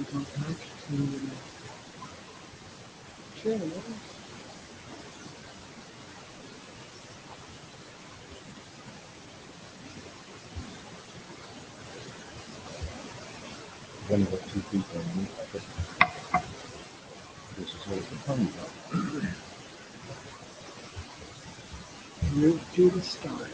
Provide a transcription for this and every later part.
We've only got 2 people on the this is all the fun about. Move to the start.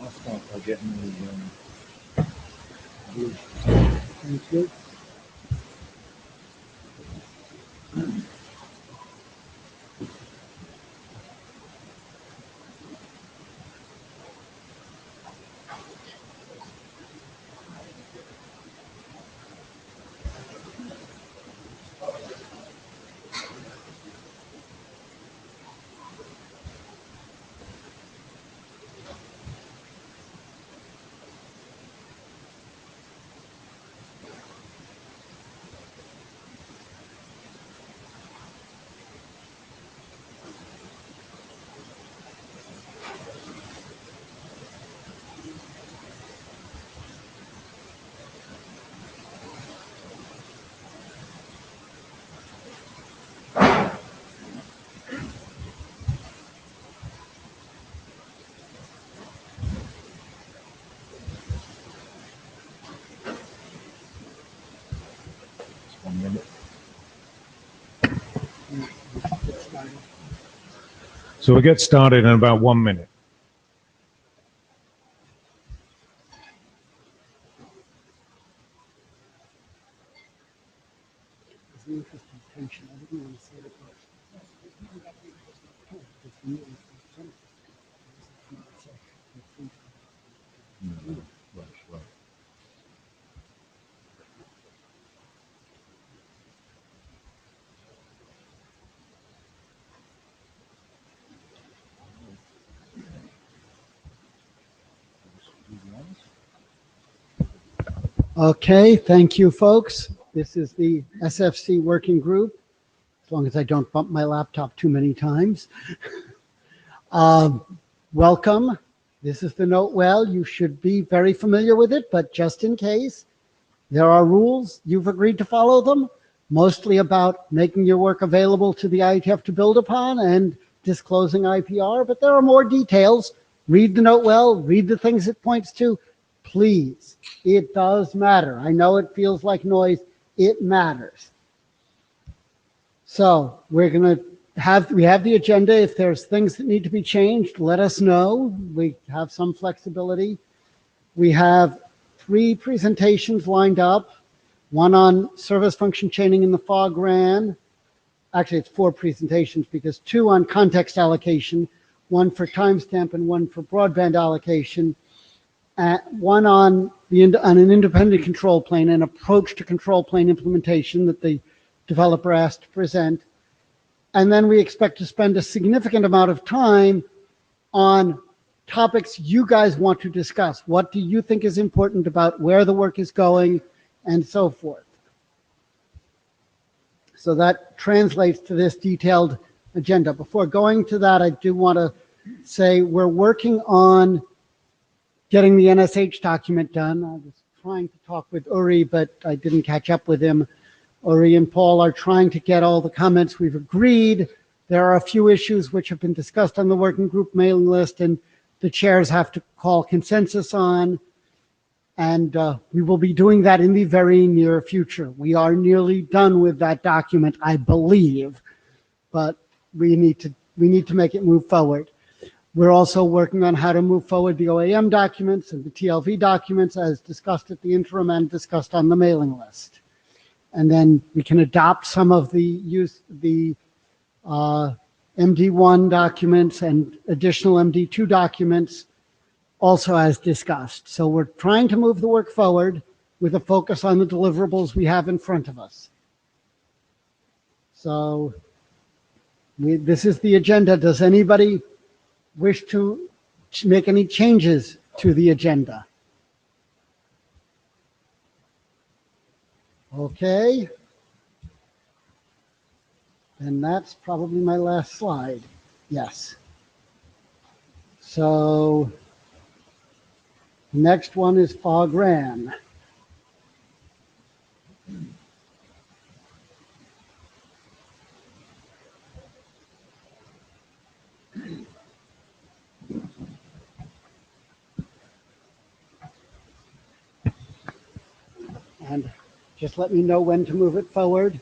I'll start by getting the blue. Thank you. Just 1 minute. So we'll get started in about 1 minute. It's an interesting tension. I didn't want to say it first. Right. Okay, thank you, folks. This is the SFC working group, as long as I don't bump my laptop too many times. Welcome. This is the note well. You should be very familiar with it, but just in case, there are rules. You've agreed to follow them, mostly about making your work available to the IETF to build upon and disclosing IPR, but there are more details. Read the note well, read the things it points to. Please, it does matter. I know it feels like noise. It matters. So we have the agenda. If there's things that need to be changed, let us know. We have some flexibility. We have 3 presentations lined up. One on service function chaining in the fog RAN. Actually, it's 4 presentations because 2 on context allocation, 1 for timestamp and 1 for broadband allocation. 1 on an independent control plane, an approach to control plane implementation that the developer asked to present. And then we expect to spend a significant amount of time on topics you guys want to discuss. What do you think is important about where the work is going and so forth? So that translates to this detailed agenda. Before going to that, I do want to say we're working on getting the NSH document done. I was trying to talk with Uri, but I didn't catch up with him. Uri and Paul are trying to get all the comments. We've agreed. There are a few issues which have been discussed on the working group mailing list and the chairs have to call consensus on. And we will be doing that in the very near future. We are nearly done with that document, I believe, but we need to make it move forward. We're also working on how to move forward the OAM documents and the TLV documents as discussed at the interim and discussed on the mailing list. And then we can adopt some of the MD1 documents and additional MD2 documents also as discussed. So we're trying to move the work forward with a focus on the deliverables we have in front of us. So this is the agenda. Does anybody wish to make any changes to the agenda? Okay. And that's probably my last slide. Yes. So next one is FOGRAN. And just let me know when to move it forward.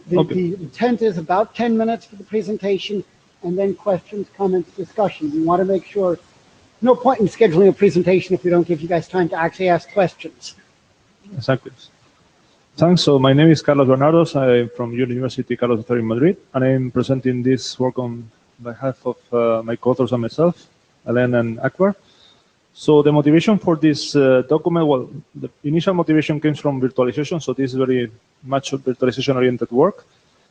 The intent is about 10 minutes for the presentation, and then questions, comments, discussion. We want to make sure, no point in scheduling a presentation if we don't give you guys time to actually ask questions. Exactly. Thanks. So my name is Carlos Bernardos. I'm from University Carlos III in Madrid, and I'm presenting this work on behalf of my co-authors and myself, Alain and Akbar. So the motivation for this document, well, the initial motivation comes from virtualization. So this is very much virtualization-oriented work.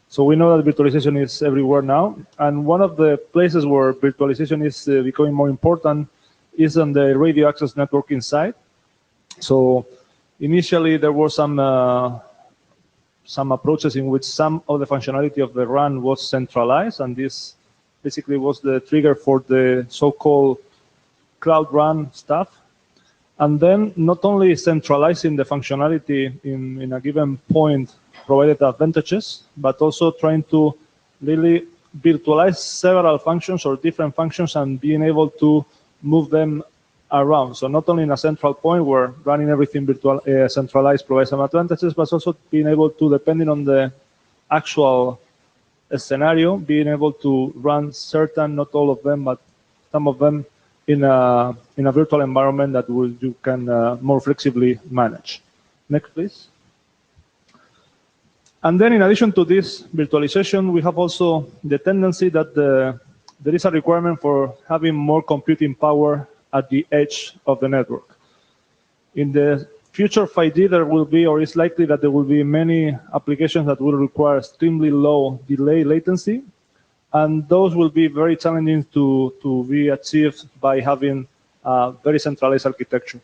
So we know that virtualization is everywhere now. And one of the places where virtualization is becoming more important is on the radio access networking side. So initially, there were some approaches in which some of the functionality of the RAN was centralized. And this basically was the trigger for the so-called Cloud RAN stuff. And then not only centralizing the functionality in a given point provided advantages, but also trying to really virtualize several functions or different functions and being able to move them around. So not only in a central point where running everything virtual, centralized provides some advantages, but also being able to, depending on the actual scenario, being able to run certain, not all of them, but some of them in a virtual environment that you can more flexibly manage. Next, please. And then in addition to this virtualization, we have also the tendency that there is a requirement for having more computing power at the edge of the network. In the future 5G, there will be, or it's likely that there will be many applications that will require extremely low delay latency. And those will be very challenging to be achieved by having a very centralized architecture.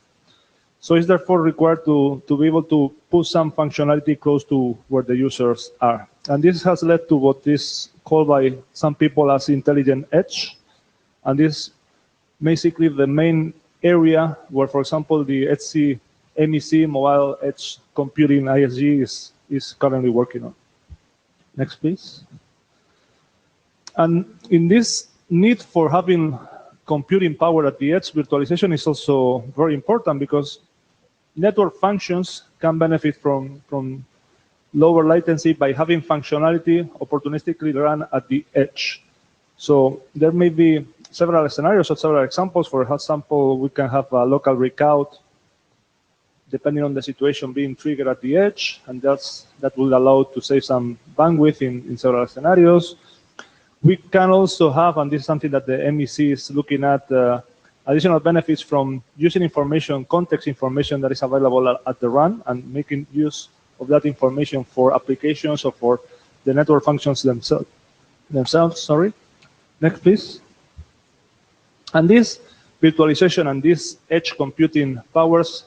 So it's therefore required to be able to put some functionality close to where the users are. And this has led to what is called by some people as intelligent edge. And this basically the main area where, for example, the HC MEC mobile edge computing ISG is currently working on. Next, please. And in this need for having computing power at the edge, virtualization is also very important because network functions can benefit from lower latency by having functionality opportunistically run at the edge. So there may be several scenarios or several examples. For example, we can have a local breakout depending on the situation being triggered at the edge, and that will allow to save some bandwidth in several scenarios. We can also have, and this is something that the MEC is looking at, additional benefits from using information, context information that is available at the RAN and making use of that information for applications or for the network functions themselves. Sorry. Next, please. And this virtualization and this edge computing powers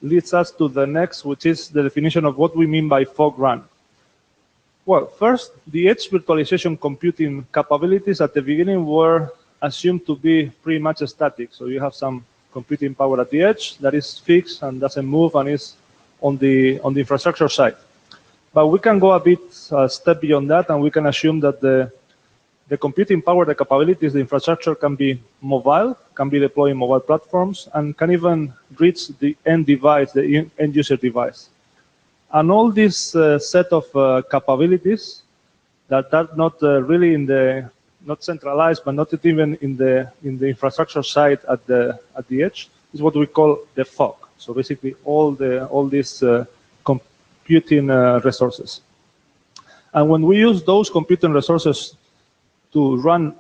leads us to the next, which is the definition of what we mean by fog RAN. Well, first, the edge virtualization computing capabilities at the beginning were assumed to be pretty much static. So you have some computing power at the edge that is fixed and doesn't move and is on the infrastructure side. But we can go a bit step beyond that, and we can assume that the computing power, the capabilities, the infrastructure can be mobile, can be deployed in mobile platforms, and can even reach the end device, the end user device. And all this set of capabilities that are not really not centralized, but not even in the infrastructure side at the edge, is what we call the fog. So basically, all these computing resources. And when we use those computing resources to run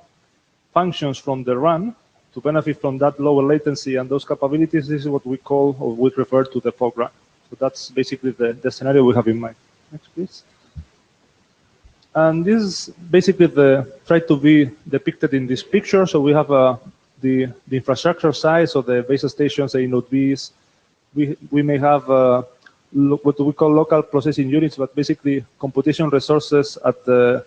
functions from the RAN, to benefit from that lower latency and those capabilities, this is what we call, or we refer to, the fog run. So that's basically the scenario we have in mind. Next, please. And this is basically try to be depicted in this picture. So we have the infrastructure side, so the base stations, say node Bs. We may have what we call local processing units, but basically computation resources at the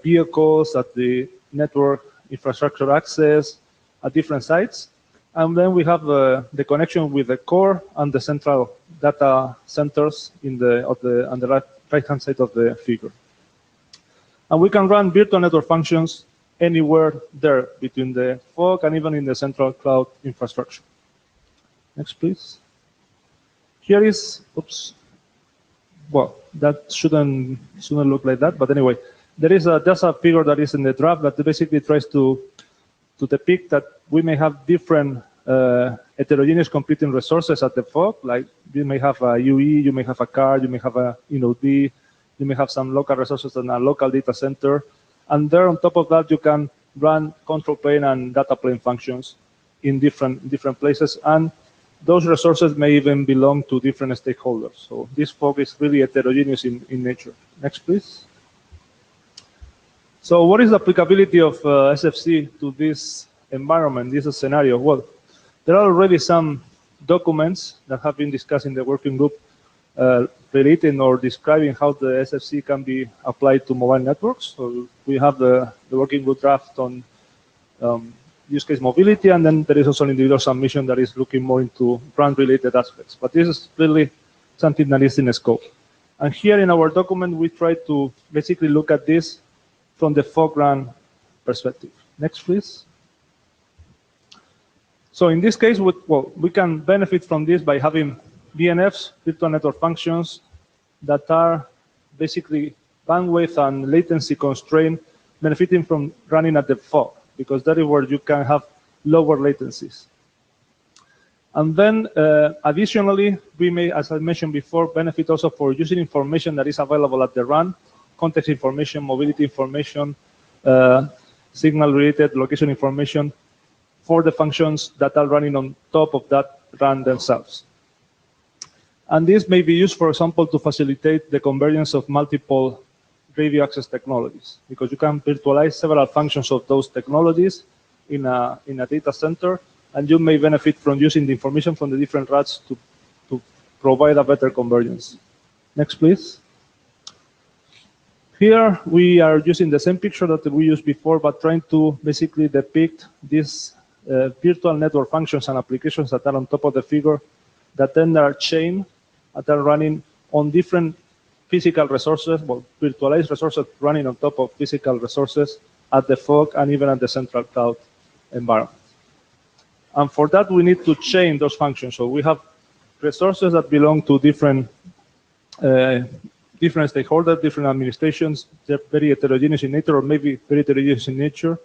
vehicles, at the network infrastructure access, at different sites. And then we have the connection with the core and the central data centers on the right-hand side of the figure. And we can run virtual network functions anywhere there between the fog and even in the central cloud infrastructure. Next, please. Here is, oops, well, that shouldn't look like that, but anyway, there is just a figure that is in the draft that basically tries to depict that we may have different heterogeneous computing resources at the fog. Like you may have a UE, you may have a card, you may have a node B, you may have some local resources in a local data center, and there on top of that you can run control plane and data plane functions in different places, and those resources may even belong to different stakeholders. So this fog is really heterogeneous in nature. Next, please. So what is the applicability of SFC to this environment, this scenario? Well, there are already some documents that have been discussed in the working group relating or describing how the SFC can be applied to mobile networks. So we have the working group draft on use case mobility, and then there is also an individual submission that is looking more into brand-related aspects. But this is really something that is in scope. And here in our document, we try to basically look at this from the fog run perspective. Next, please. So in this case, we can benefit from this by having VNFs, virtual network functions, that are basically bandwidth and latency constrained, benefiting from running at the fog, because that is where you can have lower latencies. And then additionally, we may, as I mentioned before, benefit also for using information that is available at the run, context information, mobility information, signal-related location information for the functions that are running on top of that run themselves. And this may be used, for example, to facilitate the convergence of multiple radio access technologies, because you can virtualize several functions of those technologies in a data center, and you may benefit from using the information from the different routes to provide a better convergence. Next, please. Here we are using the same picture that we used before, but trying to basically depict these virtual network functions and applications that are on top of the figure, that then are chained, that are running on different physical resources, well, virtualized resources running on top of physical resources at the fog and even at the central cloud environment. And for that, we need to chain those functions. So we have resources that belong to different stakeholders, different administrations. They're very heterogeneous in nature, or maybe very heterogeneous in nature.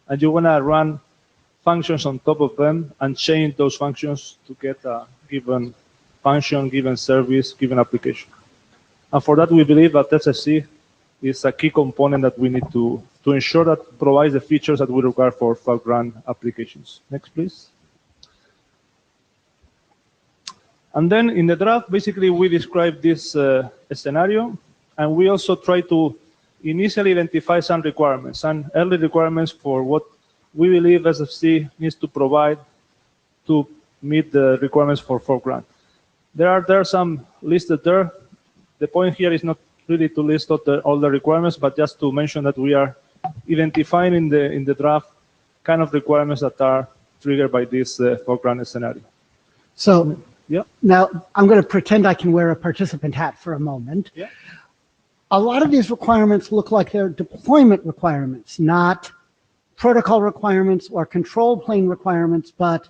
And you want to run functions on top of them and chain those functions to get a given function, given service, given application. And for that, we believe that SFC is a key component that we need to ensure that provides the features that we require for fog run applications. Next, please. And then in the draft, basically, we describe this scenario, and we also try to initially identify some requirements, some early requirements for what we believe SFC needs to provide to meet the requirements for fog run. There are some listed there. The point here is not really to list all the requirements, but just to mention that we are identifying in the draft kind of requirements that are triggered by this fog run scenario. So yeah. Now I'm going to pretend I can wear a participant hat for a moment. Yeah. A lot of these requirements look like they're deployment requirements, not protocol requirements or control plane requirements, but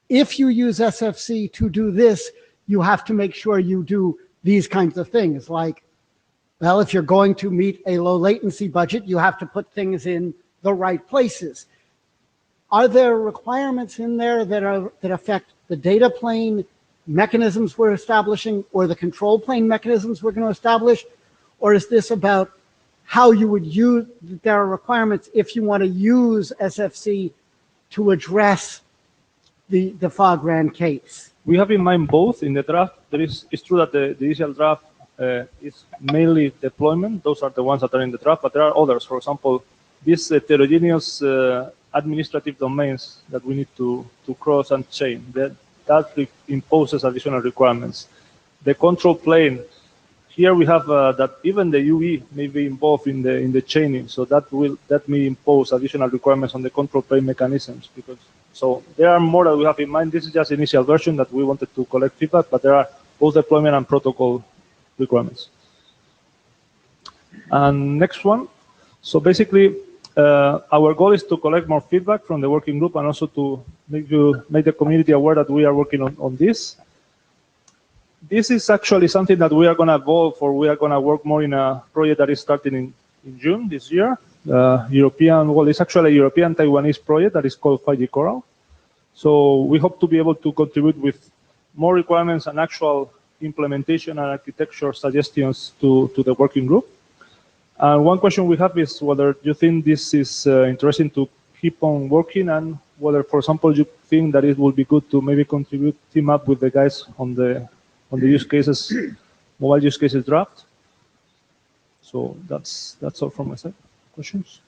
if you use SFC to do this, you have to make sure you do these kinds of things. Like, well, if you're going to meet a low latency budget, you have to put things in the right places. Are there requirements in there that affect the data plane mechanisms we're establishing or the control plane mechanisms we're going to establish? Or is this about how you would use, there are requirements if you want to use SFC to address the FOGRAN case? We have in mind both. In the draft, it's true that the initial draft is mainly deployment. Those are the ones that are in the draft, but there are others. For example, these heterogeneous administrative domains that we need to cross and chain. That imposes additional requirements. The control plane, here we have that even the UE may be involved in the chaining, so that may impose additional requirements on the control plane mechanisms. So there are more that we have in mind. This is just initial version that we wanted to collect feedback, but there are both deployment and protocol requirements. And next one. So basically, our goal is to collect more feedback from the working group and also to make the community aware that we are working on this. This is actually something that we are going to evolve, or we are going to work more in a project that is starting in June this year. It's actually a European Taiwanese project that is called 5G Coral. So we hope to be able to contribute with more requirements and actual implementation and architecture suggestions to the working group. And one question we have is whether you think this is interesting to keep on working, and whether, for example, you think that it would be good to maybe team up with the guys on the use cases, mobile use cases draft. So that's all from my side. Questions?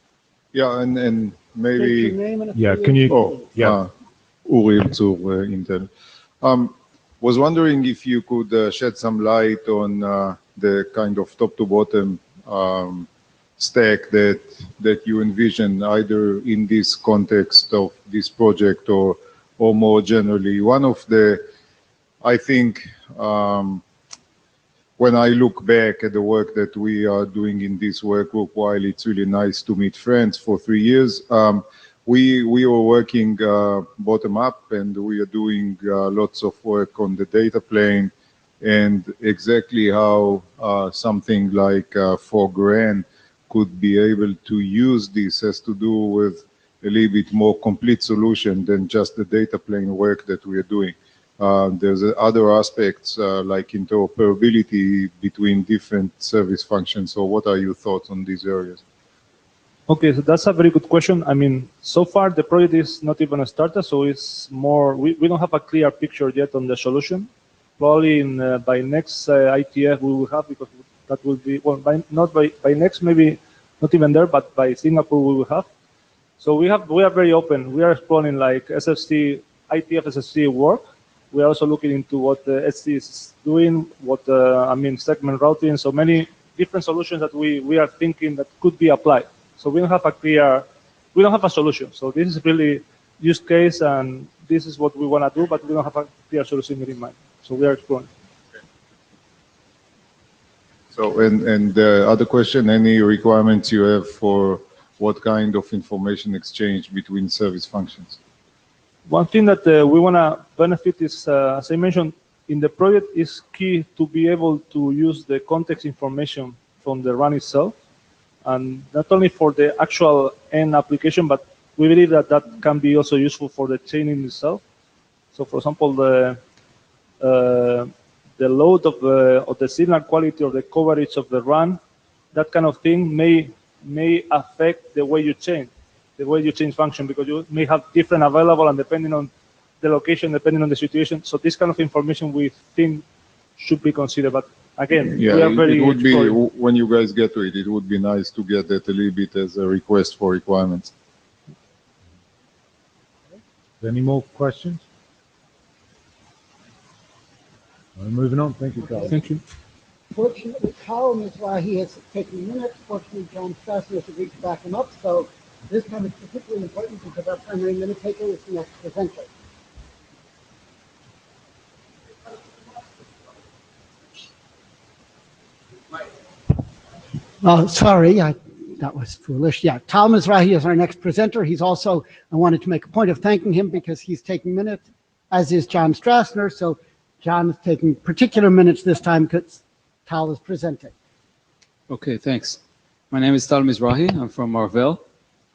Yeah, and maybe. Yeah, can you? Uri to Intel. Was wondering if you could shed some light on the kind of top to bottom stack that you envision, either in this context of this project or more generally. One of the, I think, when I look back at the work that we are doing in this work group, while it's really nice to meet friends for 3 years, we were working bottom up, and we are doing lots of work on the data plane, and exactly how something like FOGRAN could be able to use this has to do with a little bit more complete solution than just the data plane work that we are doing. There's other aspects like interoperability between different service functions. So what are your thoughts on these areas? Okay, so that's a very good question. I mean, so far the project is not even started, so it's more, we don't have a clear picture yet on the solution. Probably by next IETF we will have, because that will be, well, not by next, maybe not even there, but by Singapore we will have. So we are very open. We are exploring like SFC, IETF SFC work. We are also looking into what the SC is doing, segment routing, so many different solutions that we are thinking that could be applied. So we don't have a solution. So this is really use case, and this is what we want to do, but we don't have a clear solution in mind. So we are exploring. So, and the other question, any requirements you have for what kind of information exchange between service functions? One thing that we want to benefit is, as I mentioned, in the project is key to be able to use the context information from the run itself, and not only for the actual end application, but we believe that that can be also useful for the chaining itself. So, for example, the load of the signal quality or the coverage of the run, that kind of thing may affect the way you chain. The way you change function, because you may have different available, and depending on the location, depending on the situation. So this kind of information we think should be considered. But again, yeah, we are very it would be, when you guys get to it, it would be nice to get that a little bit as a request for requirements. Any more questions? We're moving on. Thank you, Carl. Thank you. Fortunately, Carl Mizrahi has taken minutes. Fortunately, John Strassner has agreed to back him up. So this time it's particularly important because our primary minute taker is the next presenter. Oh, sorry, that was foolish. Yeah, Tal Mizrahi is our next presenter. He's also, I wanted to make a point of thanking him because he's taking minutes, as is John Strassner. So John is taking particular minutes this time because Tal is presenting. Okay, thanks. My name is Tal Mizrahi. I'm from Marvell.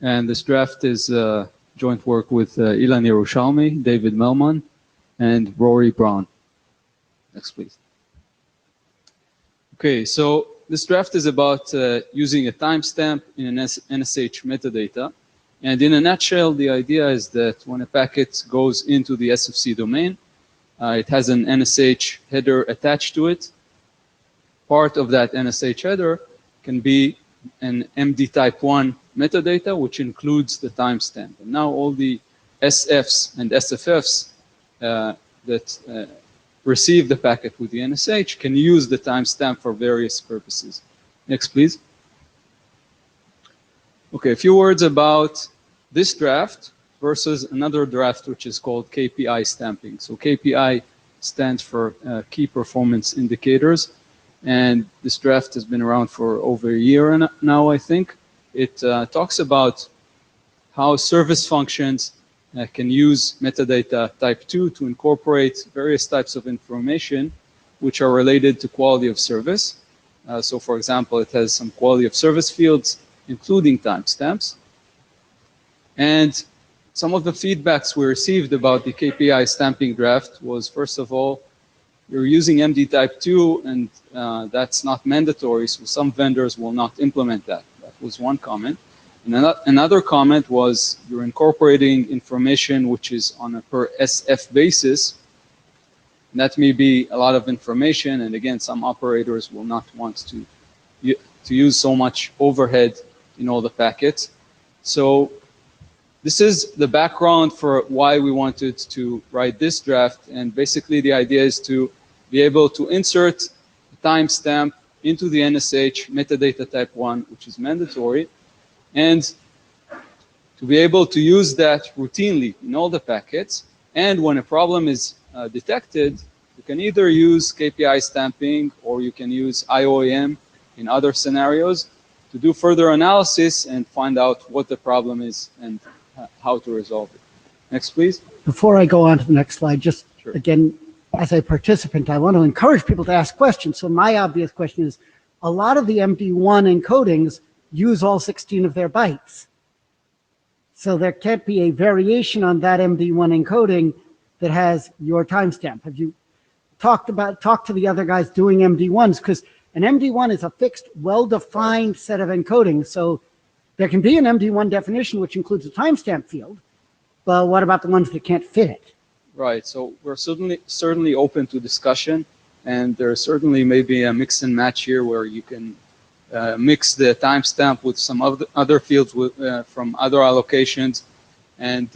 And this draft is joint work with Ilan Yerushalmi, David Melman, and Rory Braun. Next, please. Okay, so this draft is about using a timestamp in an NSH metadata And in a nutshell, the idea is that when a packet goes into the SFC domain, it has an NSH header attached to it. Part of that NSH header can be an MD type 1 metadata, which includes the timestamp. And now all the SFs and SFFs that receive the packet with the NSH can use the timestamp for various purposes. Next, please. Okay, a few words about this draft versus another draft, which is called KPI-Stamping. So KPI stands for Key Performance Indicators. And this draft has been around for over a year now, I think. It talks about how service functions can use metadata type 2 to incorporate various types of information which are related to quality of service. So for example, it has some quality of service fields, including timestamps. And some of the feedbacks we received about the KPI stamping draft was, first of all, you're using MD type 2 and that's not mandatory, so some vendors will not implement that. That was one comment. And another comment was you're incorporating information which is on a per SF basis. And that may be a lot of information, and again, some operators will not want to use so much overhead in all the packets. So this is the background for why we wanted to write this draft, and basically the idea is to be able to insert a timestamp into the NSH metadata type 1, which is mandatory, and to be able to use that routinely in all the packets. And when a problem is detected, you can either use KPI stamping or you can use IOAM in other scenarios to do further analysis and find out what the problem is and how to resolve it. Next, please. Before I go on to the next slide, just Sure. again, as a participant, I want to encourage people to ask questions. So my obvious question is, a lot of the MD1 encodings use all 16 of their bytes. So there can't be a variation on that MD1 encoding that has your timestamp. Have you talked to the other guys doing MD1s? Because an MD1 is a fixed, well-defined set of encodings. So there can be an MD1 definition which includes a timestamp field, but what about the ones that can't fit it? Right, so we're certainly open to discussion, and there's certainly maybe a mix and match here where you can mix the timestamp with some other fields from other allocations, and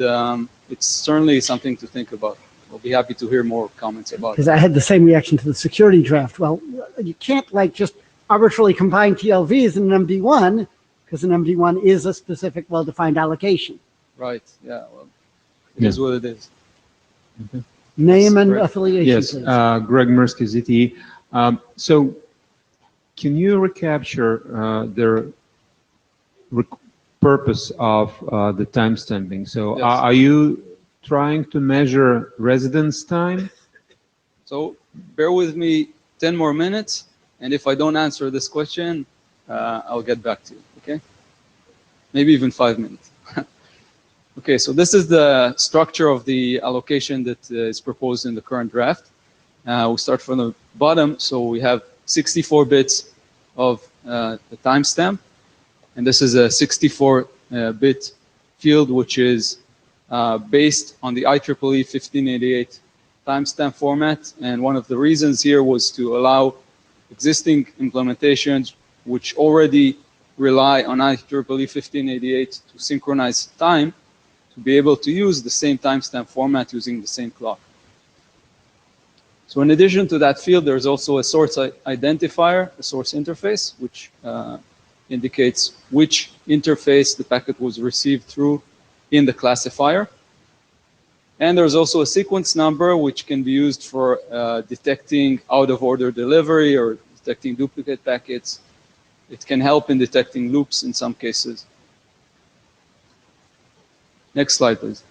it's certainly something to think about. We'll be happy to hear more comments about it. Because I had the same reaction to the security draft. Well, you can't like just arbitrarily combine TLVs in an MD1, because an MD1 is a specific well-defined allocation. Right, yeah, well, it is what it is. Okay. Name and Greg. affiliation, Yes, please. Greg Mirsky, ZTE. So can you recapture the purpose of the timestamping? So Yes. are you trying to measure residence time? So bear with me 10 more minutes, and if I don't answer this question, I'll get back to you, okay? Maybe even 5 minutes. Okay, so this is the structure of the allocation that is proposed in the current draft. We start from the bottom, so we have 64 bits of the timestamp, and this is a 64-bit field which is based on the IEEE 1588 timestamp format, and one of the reasons here was to allow existing implementations which already rely on IEEE 1588 to synchronize time to be able to use the same timestamp format using the same clock. So in addition to that field, there's also a source identifier, a source interface, which indicates which interface the packet was received through in the classifier. And there's also a sequence number, which can be used for detecting out-of-order delivery or detecting duplicate packets. It can help in detecting loops in some cases. Next slide, please.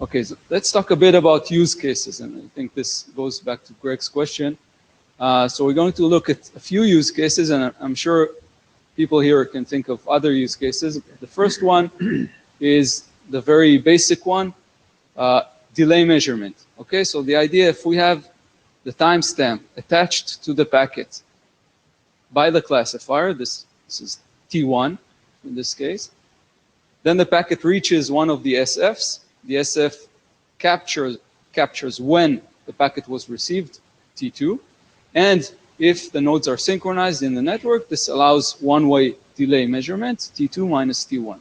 Okay, so let's talk a bit about use cases, and I think this goes back to Greg's question. So we're going to look at a few use cases, and I'm sure people here can think of other use cases. The first one is the very basic one, delay measurement. Okay, so the idea, if we have the timestamp attached to the packet by the classifier, this is T1 in this case, Then the packet reaches one of the SFs. The SF captures when the packet was received, T2. And if the nodes are synchronized in the network, this allows one-way delay measurement, T2 minus T1.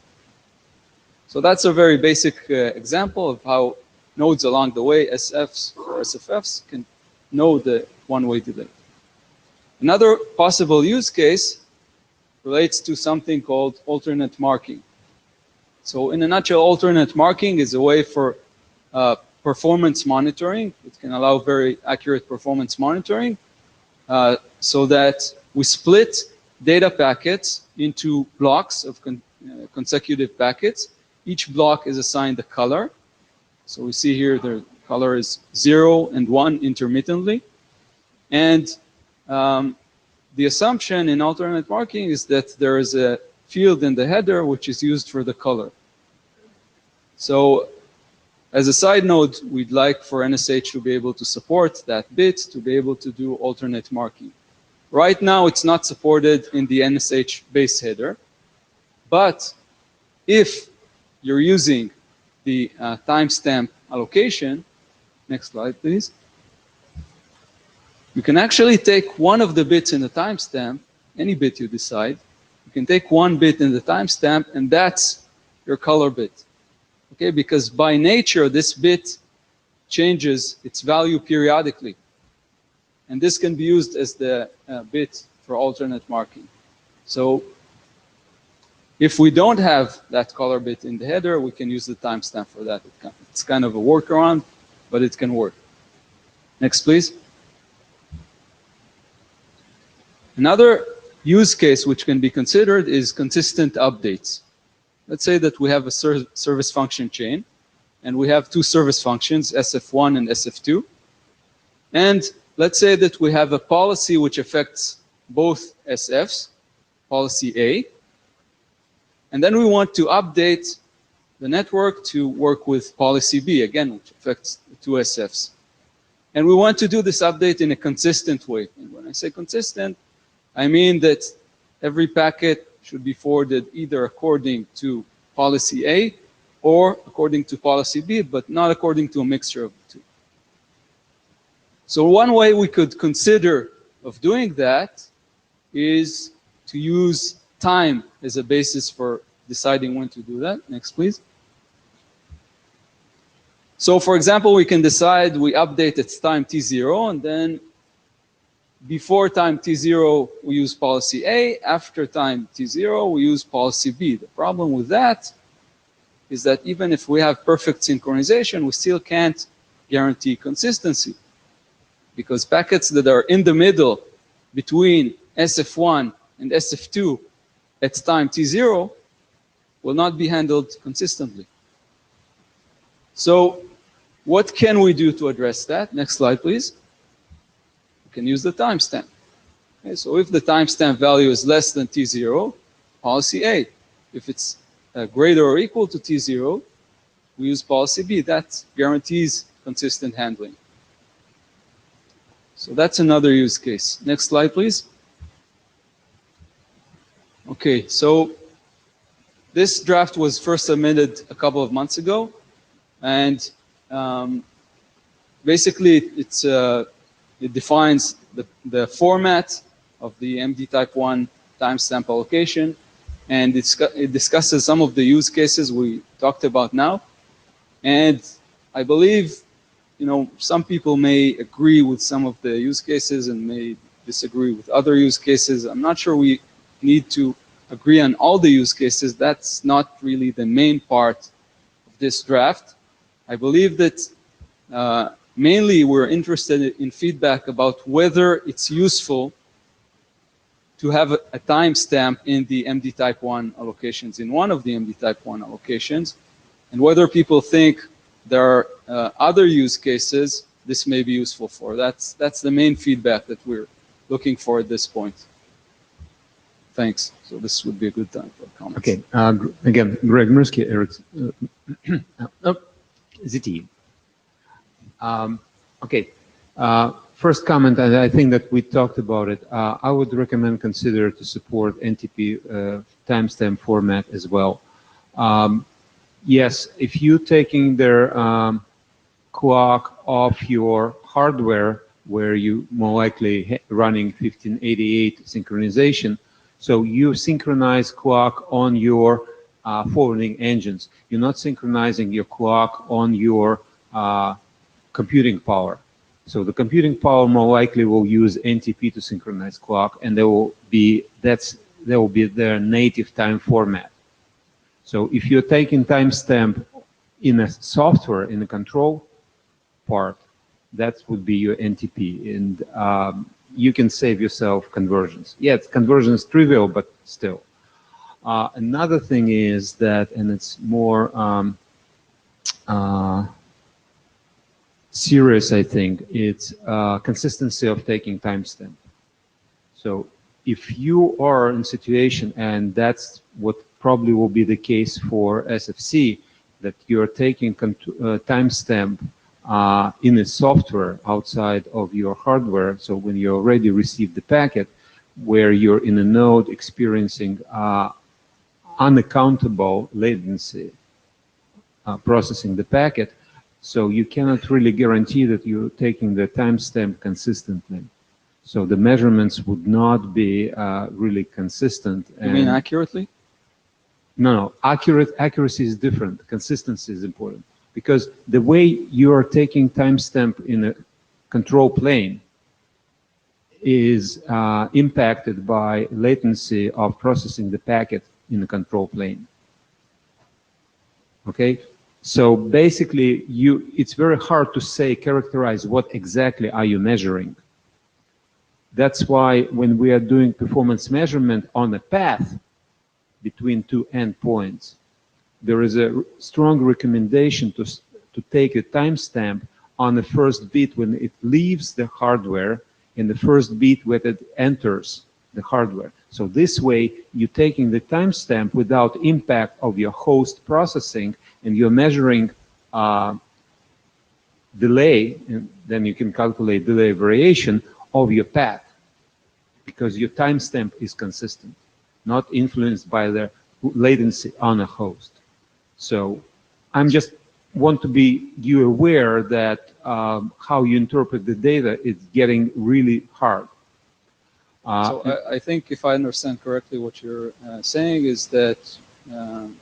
So that's a very basic example of how nodes along the way, SFs or SFFs, can know the one-way delay. Another possible use case relates to something called alternate marking. So in a nutshell, alternate marking is a way for performance monitoring. It can allow very accurate performance monitoring so that we split data packets into blocks of consecutive packets. Each block is assigned a color. So we see here the color is 0 and 1 intermittently. And the assumption in alternate marking is that there is a field in the header which is used for the color. So as a side note, we'd like for NSH to be able to support that bit to be able to do alternate marking. Right now, it's not supported in the NSH base header. But if you're using the timestamp allocation, next slide, please. You can actually take one of the bits in the timestamp, any bit you decide. You can take one bit in the timestamp, and that's your color bit. Okay, because by nature, this bit changes its value periodically. And this can be used as the bit for alternate marking. So if we don't have that color bit in the header, we can use the timestamp for that. It's kind of a workaround, but it can work. Next, please. Another use case which can be considered is consistent updates. Let's say that we have a service function chain, and we have two service functions, SF1 and SF2. And let's say that we have a policy which affects both SFs, policy A. And then we want to update the network to work with policy B, again, which affects the two SFs. And we want to do this update in a consistent way. And when I say consistent, I mean that every packet should be forwarded either according to policy A or according to policy B, but not according to a mixture of the two. So one way we could consider of doing that is to use time as a basis for deciding when to do that. Next, please. So for example, we can decide we update at time T0, and then before time T0, we use policy A. After time T0, we use policy B. The problem with that is that even if we have perfect synchronization, we still can't guarantee consistency, because packets that are in the middle between SF1 and SF2 at time T0 will not be handled consistently. So what can we do to address that? Next slide, please. Can use the timestamp. Okay, so if the timestamp value is less than T0, policy A. If it's greater or equal to T0, we use policy B. That guarantees consistent handling. So that's another use case. Next slide, please. Okay, so this draft was first submitted a couple of months ago, and basically it defines the format of the MD type 1 timestamp allocation, and it discusses some of the use cases we talked about now. And I believe, some people may agree with some of the use cases and may disagree with other use cases. I'm not sure we need to agree on all the use cases. That's not really the main part of this draft. I believe that mainly we're interested in feedback about whether it's useful to have a timestamp in the MD type 1 allocations, in one of the MD type 1 allocations, and whether people think there are other use cases this may be useful for. That's the main feedback that we're looking for at this point. Thanks. So this would be a good time for comments. Okay. Again, Greg Mirsky, Eric ZT. Okay. First comment, and I think that we talked about it. I would recommend consider to support NTP timestamp format as well. Yes, if you're taking the clock off your hardware, where you more likely running 1588 synchronization, so you synchronize clock on your forwarding engines. You're not synchronizing your clock on your computing power. So the computing power more likely will use NTP to synchronize clock, and there will be their native time format. So if you're taking timestamp in a software, in the control part, that would be your NTP, and you can save yourself conversions. Yes, conversion is trivial, but still. Another thing is that, and it's more serious, I think, it's consistency of taking timestamp. So if you are in a situation, and that's what probably will be the case for SFC, that you're taking timestamp in a software outside of your hardware, so when you already received the packet, where you're in a node experiencing unaccountable latency processing the packet, so you cannot really guarantee that you're taking the timestamp consistently. So the measurements would not be really consistent. You mean accurately? No. Accuracy is different. Consistency is important. Because the way you are taking timestamp in a control plane is impacted by latency of processing the packet in the control plane. Okay? So basically, it's very hard to characterize what exactly are you measuring. That's why when we are doing performance measurement on a path between two endpoints, there is a strong recommendation to take a timestamp on the first bit when it leaves the hardware and the first bit when it enters the hardware. So this way, you're taking the timestamp without impact of your host processing, and you're measuring delay, and then you can calculate delay variation of your path, because your timestamp is consistent, not influenced by the latency on a host. So I'm just want to be you aware that how you interpret the data is getting really hard. So I think if I understand correctly, what you're saying is that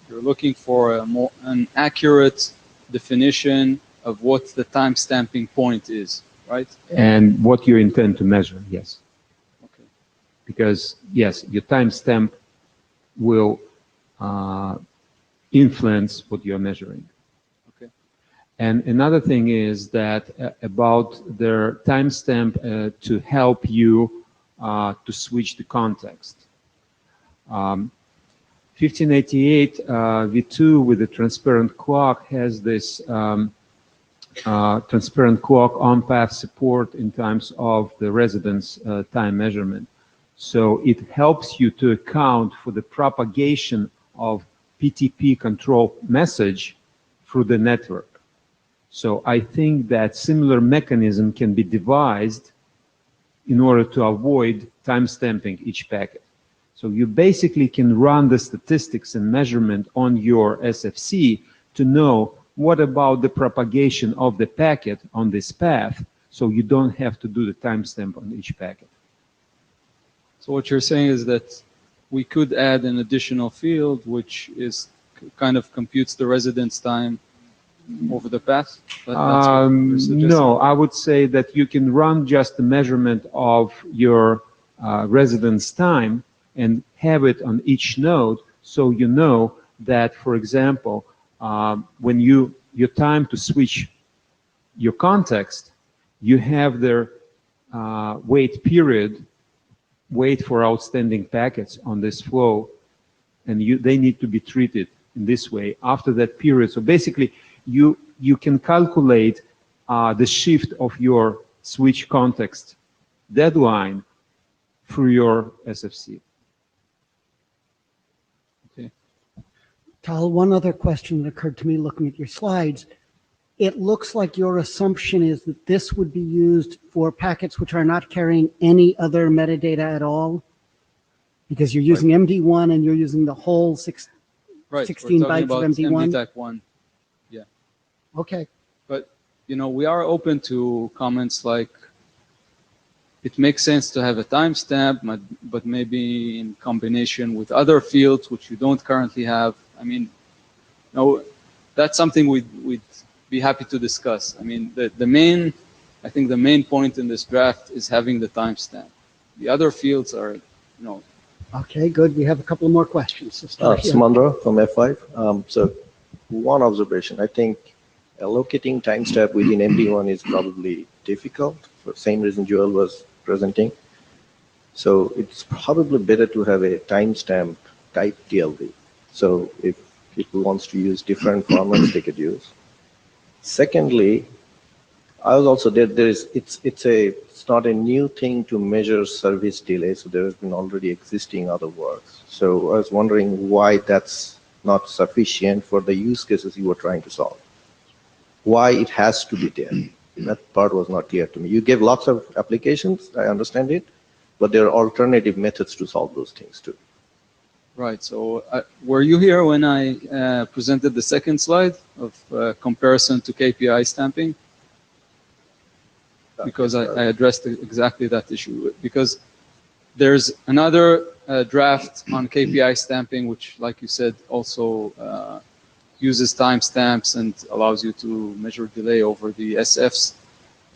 you're looking for an accurate definition of what the time-stamping point is, right? And what you intend to measure, yes. Okay. Because, yes, your timestamp will influence what you're measuring. Okay. And another thing is that about their timestamp to help you to switch the context. 1588 V2 with the transparent clock has this transparent clock on-path support in terms of the residence time measurement. So it helps you to account for the propagation of PTP control message through the network. So I think that similar mechanism can be devised in order to avoid timestamping each packet. So you basically can run the statistics and measurement on your SFC to know what about the propagation of the packet on this path, so you don't have to do the timestamp on each packet. So what you're saying is that we could add an additional field which is kind of computes the residence time over the path? No, I would say that you can run just the measurement of your residence time and have it on each node, so you know that, for example, when your time to switch your context, you have their wait period, wait for outstanding packets on this flow, and they need to be treated in this way after that period. So basically, you can calculate the shift of your switch context deadline through your SFC. Okay. Tal, one other question that occurred to me looking at your slides. It looks like your assumption is that this would be used for packets which are not carrying any other metadata at all, because you're using MD1 and you're using the whole Right. 16 we're talking bytes of about MD1? MD type 1. Okay. But, we are open to comments like, it makes sense to have a timestamp, but maybe in combination with other fields which you don't currently have. I mean, that's something we'd be happy to discuss. I mean, I think the main point in this draft is having the timestamp. The other fields are, Okay, good. We have a couple more questions. So start here. Samandra from F5. So one observation, I think allocating timestamp within MD1 is probably difficult for the same reason Joel was presenting. So it's probably better to have a timestamp type TLD. So if people wants to use different formats, they could use. Secondly, I was also it's not a new thing to measure service delay. So there has been already existing other works. So I was wondering why that's not sufficient for the use cases you were trying to solve. Why it has to be there. That part was not clear to me. You gave lots of applications, I understand it, but there are alternative methods to solve those things too. right. So were you here when I presented the second slide of comparison to KPI stamping? Because I addressed exactly that issue. Because there's another draft on KPI stamping, which, like you said, also uses timestamps and allows you to measure delay over the SFs.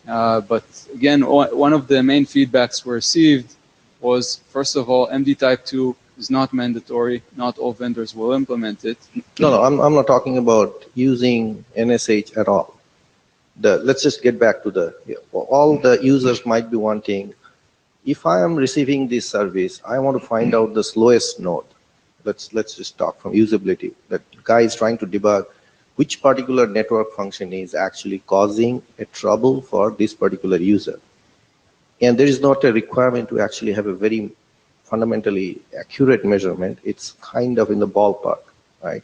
But again, one of the main feedbacks we received was, first of all, MD type 2 is not mandatory. Not all vendors will implement it. No, I'm not talking about using NSH at all. Let's just get back to all the users might be wanting, if I am receiving this service, I want to find out the slowest node. Let's just talk from usability. That guy is trying to debug which particular network function is actually causing a trouble for this particular user. And there is not a requirement to actually have a very fundamentally accurate measurement. It's kind of in the ballpark, right?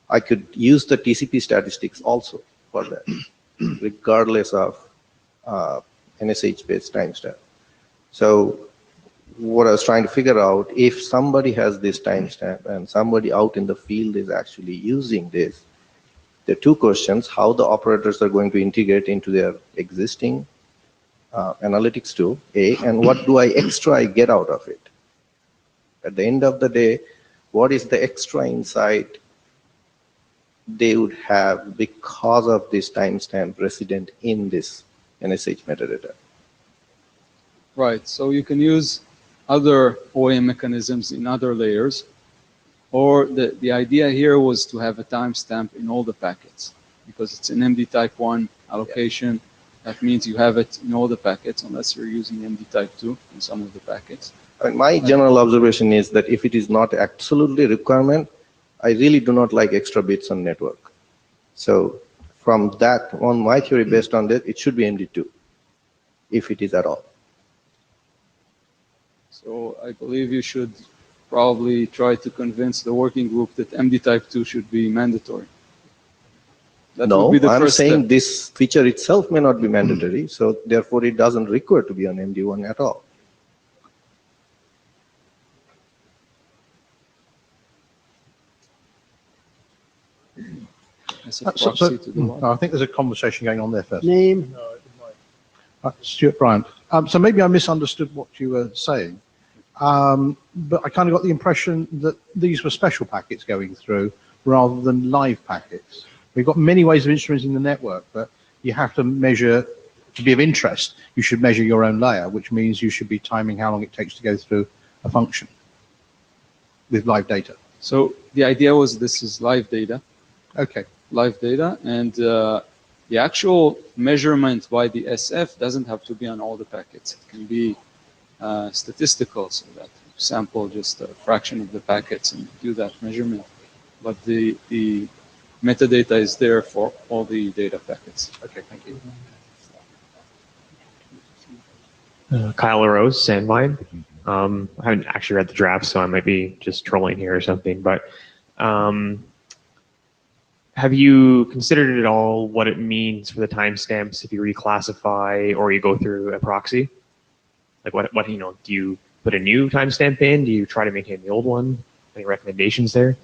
I could use the TCP statistics also for that, regardless of NSH-based timestamp. So what I was trying to figure out, if somebody has this timestamp and somebody out in the field is actually using this, there are two questions: how the operators are going to integrate into their existing analytics tool, A, and what do I get out of it? At the end of the day, what is the extra insight they would have because of this timestamp resident in this NSH metadata? Right. So you can use other OAM mechanisms in other layers, or the idea here was to have a timestamp in all the packets, because it's an MD type 1 allocation. That means you have it in all the packets, unless you're using MD type 2 in some of the packets. I mean, my general observation is that if it is not absolutely a requirement, I really do not like extra bits on network. So from that, on my theory based on that, it should be MD2, if it is at all. So I believe you should probably try to convince the working group that MD type 2 should be mandatory. That No, would be the I'm first saying step. this feature itself may not be mandatory, so therefore it doesn't require to be on MD1 at all. As a proxy to the one. I think there's a conversation going on there first. Name, Stuart Bryant. So maybe I misunderstood what you were saying, but I kind of got the impression that these were special packets going through rather than live packets. We've got many ways of instrumenting the network, but you have to measure, to be of interest, you should measure your own layer, which means you should be timing how long it takes to go through a function with live data. So the idea was this is live data. Okay. Live data, and the actual measurement by the SF doesn't have to be on all the packets. It can be statistical, so that you sample just a fraction of the packets and do that measurement. But the metadata is there for all the data packets. Okay, thank you. Kyle LaRose, Sandvine. I haven't actually read the draft, so I might be just trolling here or something, but have you considered at all what it means for the timestamps if you reclassify or you go through a proxy? Like what do you put a new timestamp in? Do you try to maintain the old one? Any recommendations there?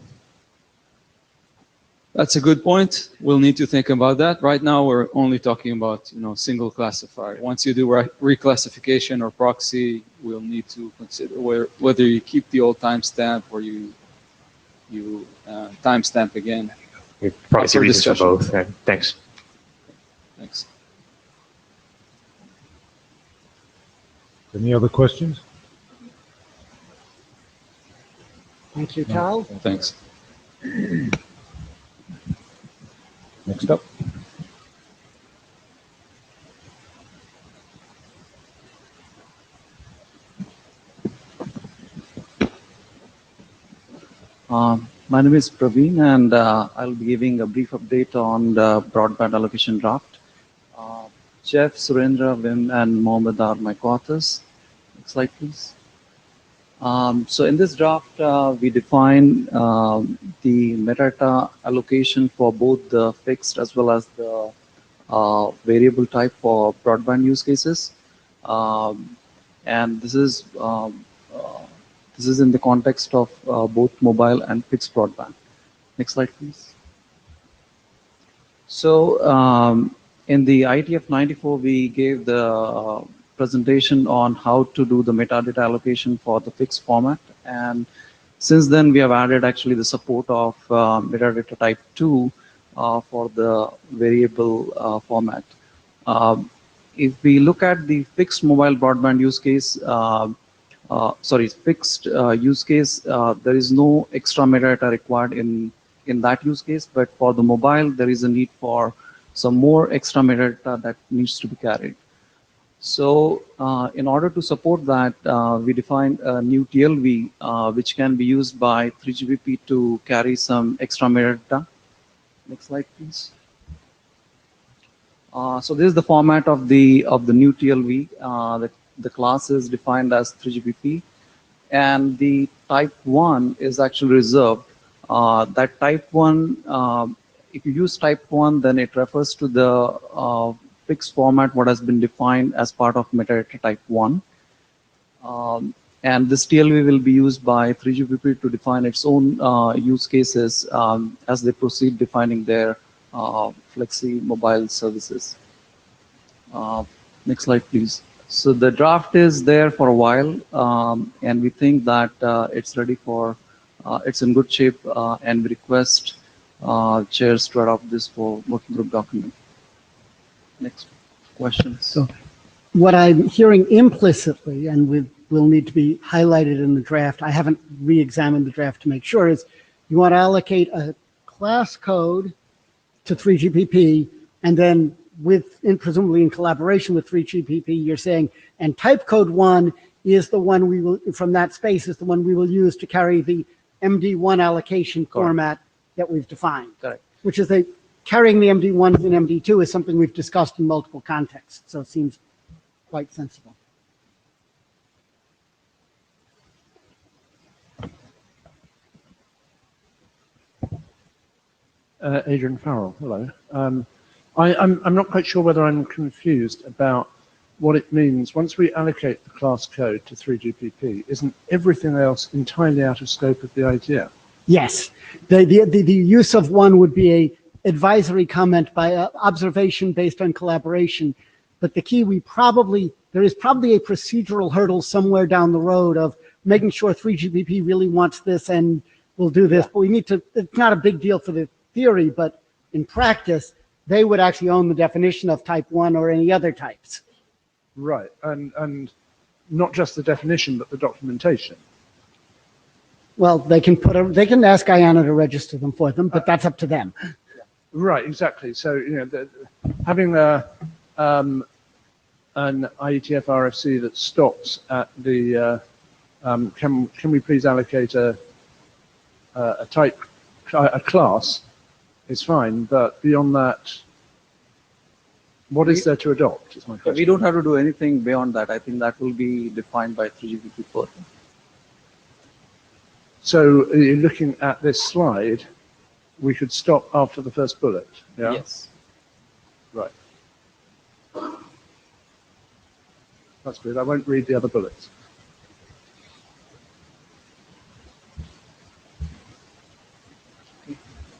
That's a good point. We'll need to think about that. Right now, we're only talking about single classifier. Once you do reclassification or proxy, we'll need to consider whether you keep the old timestamp or you timestamp again. We probably see For reasons for discussion. both. Thanks. Thanks. Any other questions? Thank you, Tal. Thanks. Next up. My name is Praveen, and I'll be giving a brief update on the broadband allocation draft. Jeff, Surendra, Wim, and Mohammed are my co-authors. Next slide, please. So in this draft, we define the metadata allocation for both the fixed as well as the variable type for broadband use cases. And this is in the context of both mobile and fixed broadband. Next slide, please. So in the IETF 94, we gave the presentation on how to do the metadata allocation for the fixed format. And since then, we have added actually the support of metadata type 2 for the variable format. If we look at the fixed mobile broadband use case, fixed use case, there is no extra metadata required in that use case, but for the mobile, there is a need for some more extra metadata that needs to be carried. So in order to support that, we defined a new TLV, which can be used by 3GPP to carry some extra metadata. Next slide, please. So this is the format of the new TLV. The class is defined as 3GPP, and the type 1 is actually reserved. That type 1, if you use type 1, then it refers to the fixed format what has been defined as part of metadata type 1. And this TLV will be used by 3GPP to define its own use cases as they proceed defining their flexi mobile services. Next slide, please. So the draft is there for a while, and we think that it's ready for, it's in good shape, and we request chairs to adopt this for working group document. Next question. So what I'm hearing implicitly, and will need to be highlighted in the draft, I haven't re-examined the draft to make sure, is you want to allocate a class code to 3GPP, and then presumably in collaboration with 3GPP, you're saying, and type code 1 is the one we will, from that space, is the one we will use to carry the MD1 allocation format that we've defined. Correct. Which is carrying the MD1 and MD2 is something we've discussed in multiple contexts, so it seems quite sensible. Adrian Farrell, hello. I'm not quite sure whether I'm confused about what it means. Once we allocate the class code to 3GPP, isn't everything else entirely out of scope of the IETF? Yes, the use of one would be a advisory comment by observation based on collaboration. But the key, there is probably a procedural hurdle somewhere down the road of making sure 3GPP really wants this and will do this. But we need to, it's not a big deal for the theory, but in practice, they would actually own the definition of type 1 or any other types. Right, and not just the definition, but the documentation. Well, they can ask Guyana to register them for them, but that's up to them. Right, exactly. So, having an IETF RFC that stops at the, can we please allocate a class is fine, but beyond that, what is there to adopt is my question. We don't have to do anything beyond that. I think that will be defined by 3GPP further. So looking at this slide, we should stop after the first bullet. Yeah? Yes. Right. That's good. I won't read the other bullets.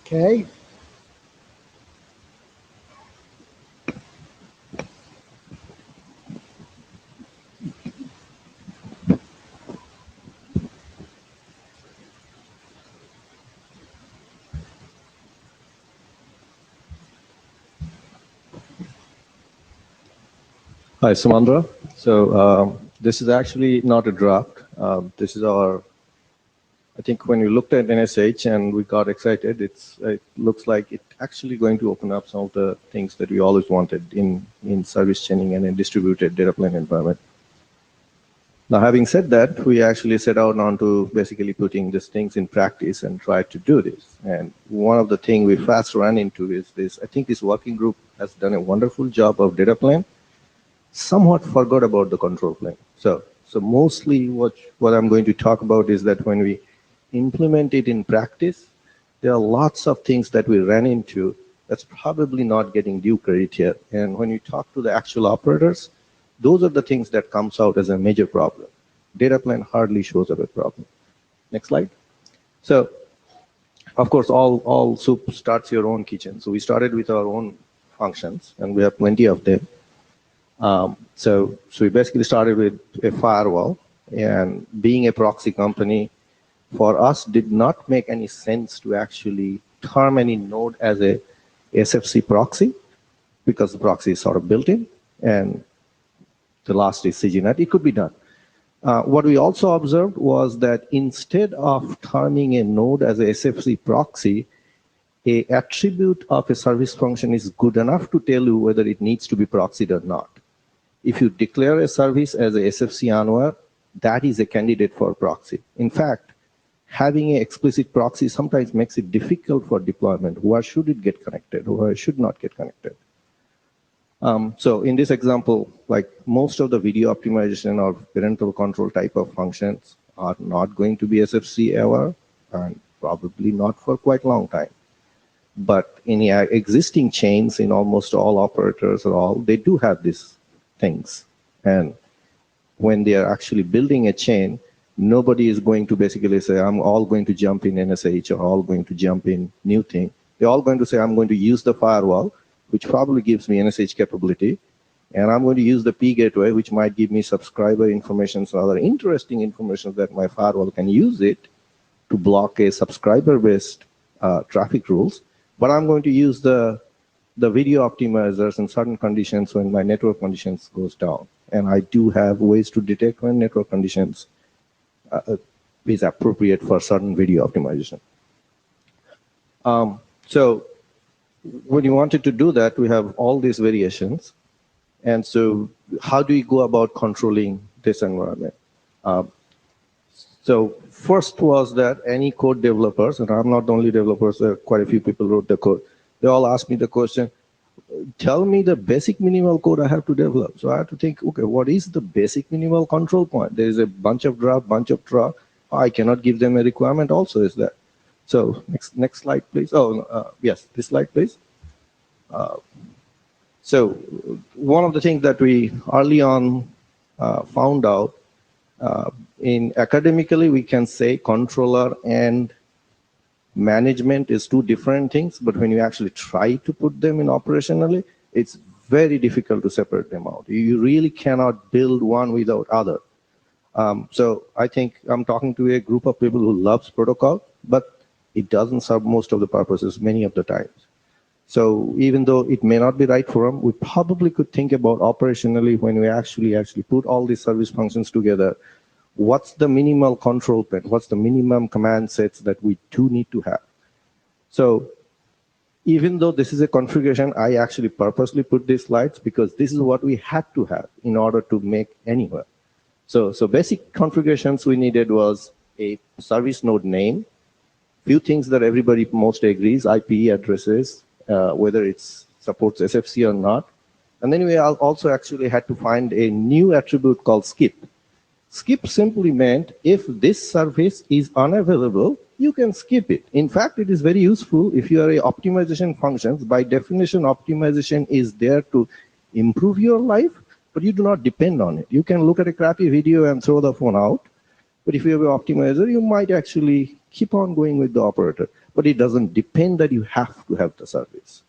Okay. Hi, Samandra. So this is actually not a draft. This is our, I think when we looked at NSH and we got excited, it looks like it's actually going to open up some of the things that we always wanted in service chaining and in distributed data plane environment. Now, having said that, we actually set out on to basically putting these things in practice and try to do this. And one of the things we fast ran into is this. I think this working group has done a wonderful job of data plane, somewhat forgot about the control plane. So mostly what I'm going to talk about is that when we implement it in practice, there are lots of things that we ran into that's probably not getting due credit here. And when you talk to the actual operators, those are the things that comes out as a major problem. Data plane hardly shows up a problem. Next slide. So, of course, all soup starts your own kitchen. So we started with our own functions, and we have plenty of them. So we basically started with a firewall, and being a proxy company, for us did not make any sense to actually term any node as a SFC proxy, because the proxy is sort of built in, and the last is CGNet. It could be done. What we also observed was that instead of terming a node as a SFC proxy, a attribute of a service function is good enough to tell you whether it needs to be proxied or not. If you declare a service as a SFC Anwar, that is a candidate for proxy. In fact, having an explicit proxy sometimes makes it difficult for deployment. Where should it get connected? Where it should not get connected? So in this example, like most of the video optimization or parental control type of functions are not going to be SFC ever, and probably not for quite a long time. But in the existing chains, in almost all operators or all, they do have these things. And when they are actually building a chain, nobody is going to basically say, I'm all going to jump in NSH or all going to jump in new thing. They're all going to say, I'm going to use the firewall, which probably gives me NSH capability, and I'm going to use the P gateway, which might give me subscriber information, so other interesting information that my firewall can use it to block a subscriber-based traffic rules. But I'm going to use the video optimizers in certain conditions when my network conditions goes down. And I do have ways to detect when network conditions is appropriate for certain video optimization. So when you wanted to do that, we have all these variations. And so how do you go about controlling this environment? So first was that any code developers, and I'm not the only developers, quite a few people wrote the code, they all asked me the question, tell me the basic minimal code I have to develop. So I had to think, okay, what is the basic minimal control point? There is a bunch of draft, bunch of draft. I cannot give them a requirement also, is that. So next slide, please. Oh, yes, this slide, please. So one of the things that we early on found out, in academically, we can say controller and management is two different things, but when you actually try to put them in operationally, it's very difficult to separate them out. You really cannot build one without other. So I think I'm talking to a group of people who loves protocol, but it doesn't serve most of the purposes many of the times. So even though it may not be right for them, we probably could think about operationally when we actually put all these service functions together, what's the minimal control plane? What's the minimum command sets that we do need to have? So even though this is a configuration, I actually purposely put these slides because this is what we had to have in order to make anywhere. So basic configurations we needed was a service node name, few things that everybody most agrees, IP addresses, whether it supports SFC or not. And then we also actually had to find a new attribute called skip. Skip simply meant if this service is unavailable, you can skip it. In fact, it is very useful if you are a optimization functions. By definition, optimization is there to improve your life, but you do not depend on it. You can look at a crappy video and throw the phone out. But if you have an optimizer, you might actually keep on going with the operator. But it doesn't depend that you have to have the service.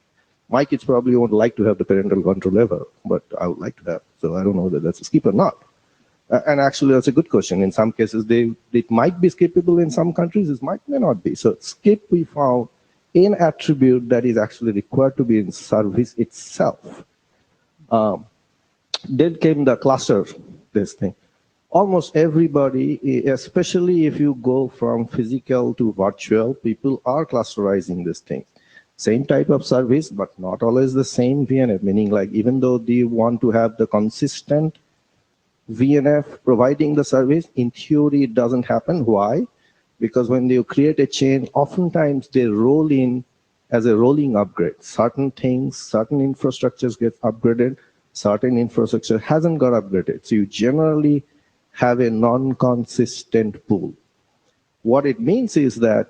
My kids probably won't like to have the parental control ever, but I would like to have. So I don't know whether that's a skip or not. And actually, that's a good question. In some cases, it might be skippable. In some countries, it may not be. So skip, we found an attribute that is actually required to be in service itself. then came the cluster, this thing. Almost everybody, especially if you go from physical to virtual, people are clusterizing this thing. Same type of service, but not always the same VNF, meaning like even though they want to have the consistent VNF providing the service, in theory it doesn't happen. Why? Because when you create a chain, oftentimes they roll in as a rolling upgrade. Certain things, certain infrastructures get upgraded, certain infrastructure hasn't got upgraded. So you generally have a non-consistent pool. What it means is that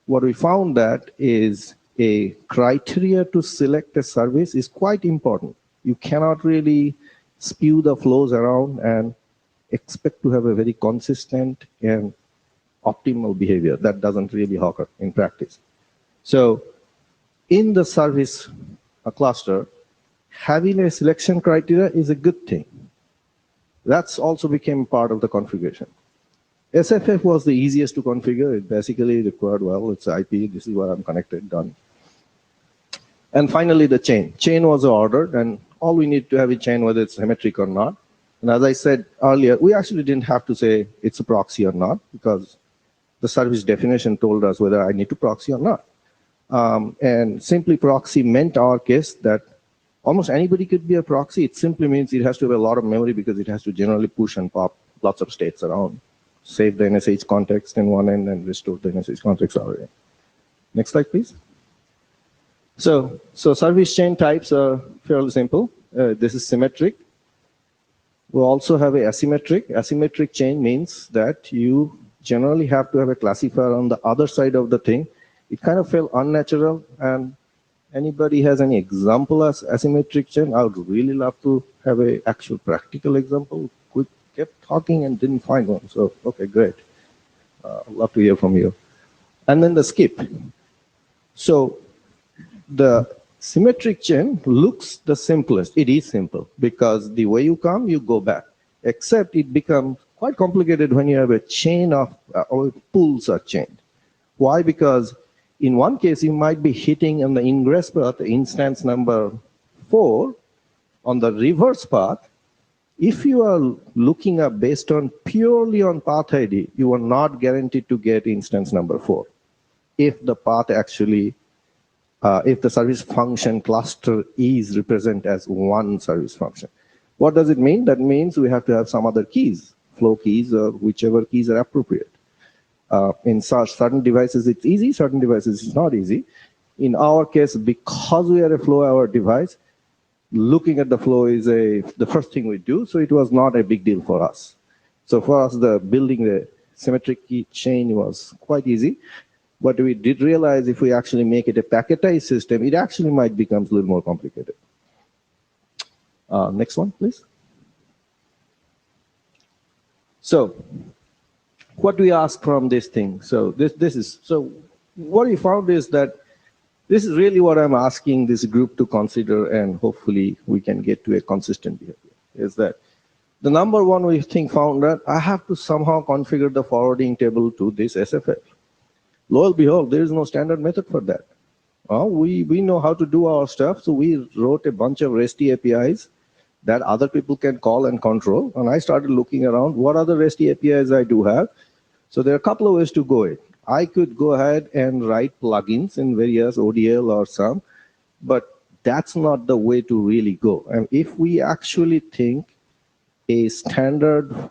what we found that is a criteria to select a service is quite important. You cannot really spew the flows around and expect to have a very consistent and optimal behavior. That doesn't really occur in practice. So in the service cluster, having a selection criteria is a good thing. That's also became part of the configuration. SFF was the easiest to configure. It basically required, well, it's IP, this is where I'm connected, done. And finally, the chain. Chain was ordered, and all we need to have a chain, whether it's symmetric or not. And as I said earlier, we actually didn't have to say it's a proxy or not, because the service definition told us whether I need to proxy or not. And simply proxy meant our case that almost anybody could be a proxy. It simply means it has to have a lot of memory because it has to generally push and pop lots of states around. Save the NSH context in one end and restore the NSH context other end. Next slide, please. So service chain types are fairly simple. This is symmetric. We also have a asymmetric. Asymmetric chain means that you generally have to have a classifier on the other side of the thing. It kind of felt unnatural, and anybody has any example as asymmetric chain? I would really love to have an actual practical example. We kept talking and didn't find one. So, okay, great. I'd love to hear from you. And then the skip. So the symmetric chain looks the simplest. It is simple because the way you come, you go back. Except it becomes quite complicated when you have a chain of or pools are chained. Why? Because in one case, you might be hitting on the ingress path, instance number 4, on the reverse path. If you are looking up based on purely on path ID, you are not guaranteed to get instance number 4. If the path actually, if the service function cluster is represented as one service function. What does it mean? That means we have to have some other keys, flow keys or whichever keys are appropriate. In certain devices, it's easy. Certain devices, it's not easy. In our case, because we are a flow-hour device, looking at the flow is the first thing we do. So it was not a big deal for us. So for us, building the symmetric key chain was quite easy. But we did realize if we actually make it a packetized system, it actually might become a little more complicated. Next one, please. So what do we ask from this thing? So so what we found is that this is really what I'm asking this group to consider, and hopefully we can get to a consistent behavior, is that the number one we found that I have to somehow configure the forwarding table to this SFF. Lo and behold, there is no standard method for that. We know how to do our stuff, so we wrote a bunch of REST APIs that other people can call and control. And I started looking around what other REST APIs I do have. So there are a couple of ways to go it. I could go ahead and write plugins in various ODL or some, but that's not the way to really go. And if we actually think a standard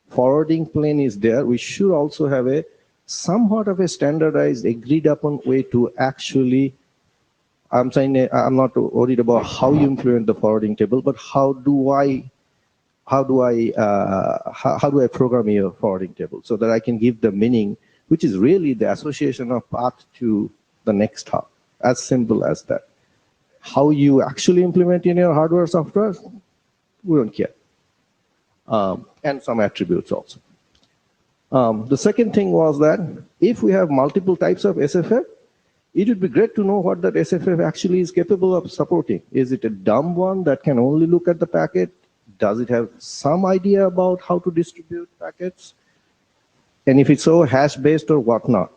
forwarding plane is there, we should also have a somewhat of a standardized, agreed upon way to actually, I'm saying I'm not worried about how you implement the forwarding table, but how do I program your forwarding table so that I can give the meaning, which is really the association of path to the next hop, as simple as that. How you actually implement in your hardware software, we don't care. And some attributes also. The second thing was that if we have multiple types of SFF, it would be great to know what that SFF actually is capable of supporting. Is it a dumb one that can only look at the packet? Does it have some idea about how to distribute packets? And if it's so, hash-based or whatnot.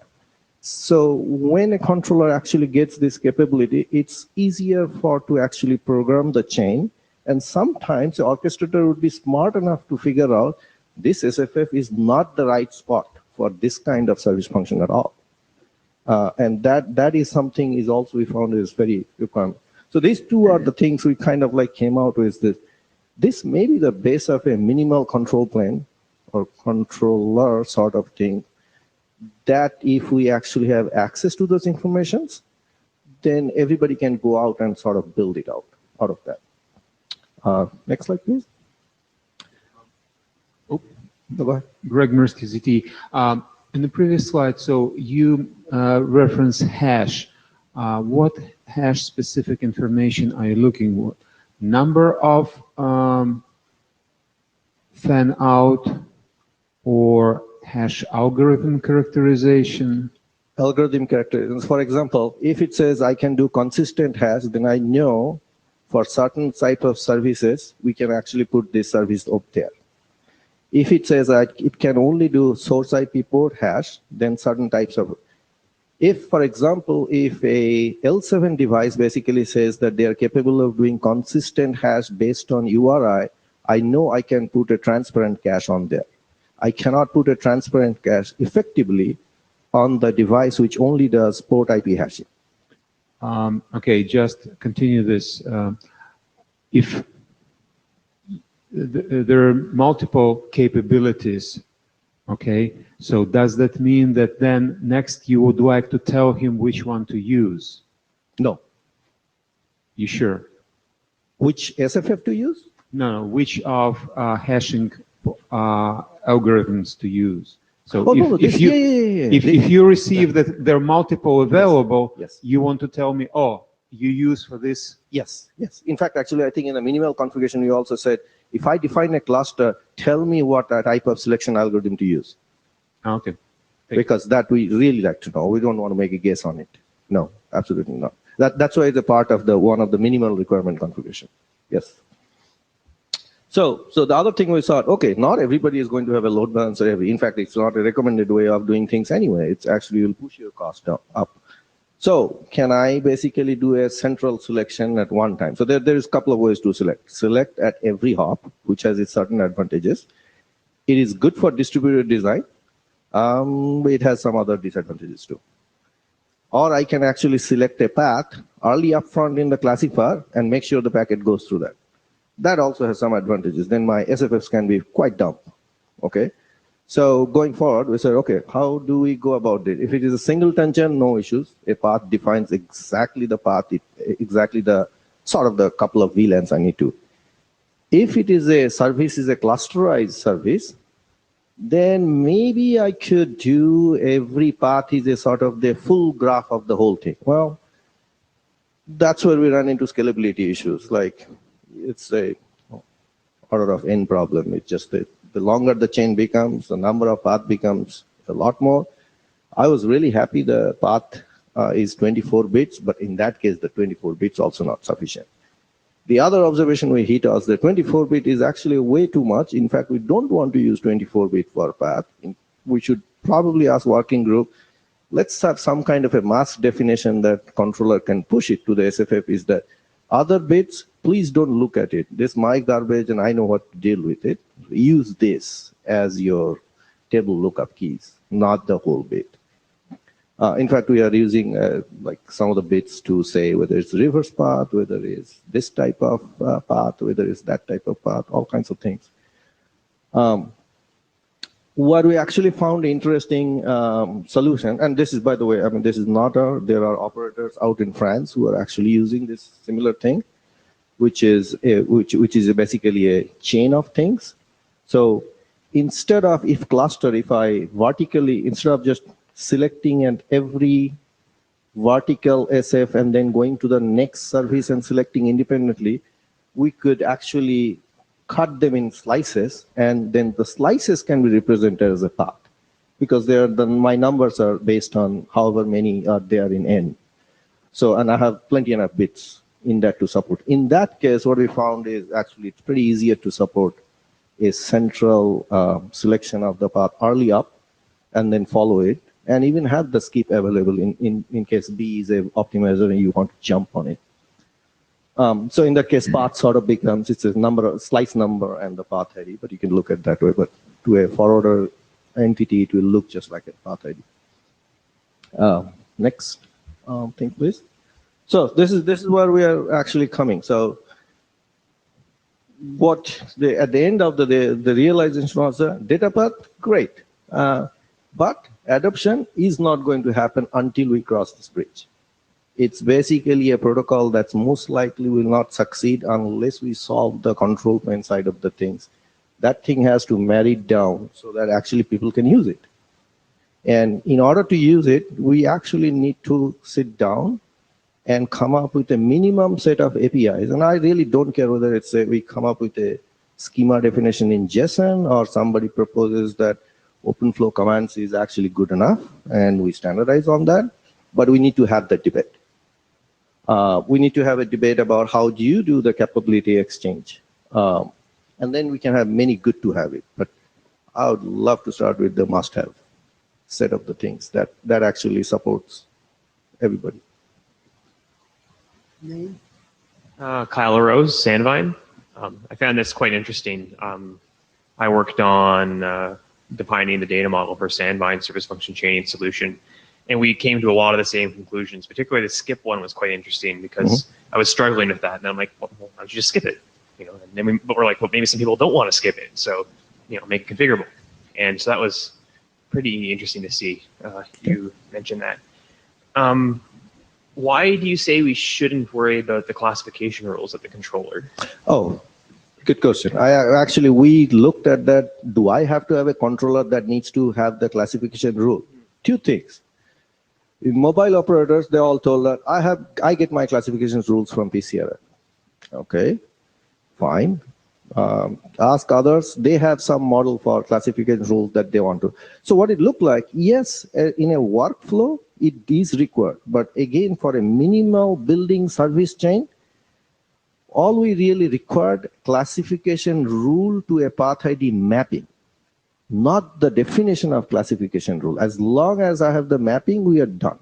So when a controller actually gets this capability, it's easier to actually program the chain And sometimes the orchestrator would be smart enough to figure out this SFF is not the right spot for this kind of service function at all. And that is something is also we found is very requirement. So these two are the things we kind of like came out with this. This may be the base of a minimal control plane or controller sort of thing, that if we actually have access to those informations, then everybody can go out and sort of build it out of that. Next slide, please. Oh, go ahead. Greg Mirsky, ZT. In the previous slide, so you reference hash. What hash specific information are you looking for? Number of fan out or hash algorithm characterization? Algorithm characterizations. For example, if it says I can do consistent hash, then I know for certain type of services, we can actually put this service up there. If it says that it can only do source IP port hash, then certain types of, if, for example, if a L7 device basically says that they are capable of doing consistent hash based on URI, I know I can put a transparent cache on there. I cannot put a transparent cache effectively on the device which only does port IP hashing. Okay, just continue this. If there are multiple capabilities, okay, so does that mean that then next you would like to tell him which one to use? No. You sure? Which SFF to use? No, which of hashing algorithms to use. So if you receive that there are multiple available, yes. You want to tell me, oh, you use for this? Yes, yes. In fact, actually, I think in the minimal configuration, you also said, if I define a cluster, tell me what type of selection algorithm to use. Okay. Because that we really like to know. We don't want to make a guess on it. No, absolutely not. That's why it's a part of the one of the minimal requirement configuration. Yes. So the other thing we thought, okay, not everybody is going to have a load balancer every. In fact, it's not a recommended way of doing things anyway. It's actually will push your cost down, up. So can I basically do a central selection at one time? So there is a couple of ways to select. Select at every hop, which has its certain advantages. It is good for distributed design. But it has some other disadvantages too. Or I can actually select a path early upfront in the classifier and make sure the packet goes through that. That also has some advantages. Then my SFFs can be quite dumb. Okay. So going forward, we said, okay, how do we go about it? If it is a single tangent, no issues. A path defines exactly the path, exactly the sort of the couple of VLANs I need to. If it is a service, is a clusterized service, then maybe I could do every path is a sort of the full graph of the whole thing. Well, that's where we run into scalability issues. Like it's a order of n problem. It's just that the longer the chain becomes, the number of paths becomes a lot more. I was really happy the path is 24 bits, but in that case, the 24 bits also not sufficient. The other observation we hit was the 24-bit is actually way too much. In fact, we don't want to use 24-bit for path. We should probably ask working group, let's have some kind of a mask definition that controller can push it to the SFF is that other bits, please don't look at it. This my garbage and I know what to deal with it. Use this as your table lookup keys, not the whole bit. In fact, we are using like some of the bits to say whether it's reverse path, whether it's this type of path, whether it's that type of path, all kinds of things. What we actually found interesting solution, and this is, by the way, I mean, this is not there are operators out in France who are actually using this similar thing, which is basically a chain of things. So instead of if cluster, if I vertically, instead of just selecting at every vertical SF and then going to the next service and selecting independently, we could actually cut them in slices, and then the slices can be represented as a path because my numbers are based on however many are there in N. So, and I have plenty enough bits in that to support. In that case, what we found is actually it's pretty easier to support a central selection of the path early up and then follow it, and even have the skip available in case B is an optimizer and you want to jump on it. So in that case, path sort of becomes, it's a number, slice number and the path ID, but you can look at that way. But to a forwarder entity, it will look just like a path ID. Next thing, please. So this is where we are actually coming. So at the end of the realization was a data path, great. But adoption is not going to happen until we cross this bridge. It's basically a protocol that's most likely will not succeed unless we solve the control plane side of the things. That thing has to marry down so that actually people can use it. And in order to use it, we actually need to sit down and come up with a minimum set of APIs. And I really don't care whether it's we come up with a schema definition in JSON or somebody proposes that OpenFlow commands is actually good enough and we standardize on that. But we need to have that debate. We need to have a debate about how do you do the capability exchange. And then we can have many good to have it. But I would love to start with the must-have set of the things that actually supports everybody. Name? Kyle Rose, Sandvine. I found this quite interesting. I worked on defining the data model for Sandvine service function chaining solution. And we came to a lot of the same conclusions. Particularly the skip one was quite interesting because I was struggling with that. And I'm like, well, why don't you just skip it? You know, and then but we're like, well, maybe some people don't want to skip it. So, you know, make it configurable. And so that was pretty interesting to see. You mentioned that. Why do you say we shouldn't worry about the classification rules of the controller? Oh, good question. Actually, we looked at that. Do I have to have a controller that needs to have the classification rule? Two things. In mobile operators, they're all told that I get my classification rules from PCRF. Okay, fine. Ask others, they have some model for classification rules that they want to. So what it looked like, yes, in a workflow, it is required. But again, for a minimal building service chain, all we really required classification rule to a path ID mapping, not the definition of classification rule. As long as I have the mapping, we are done.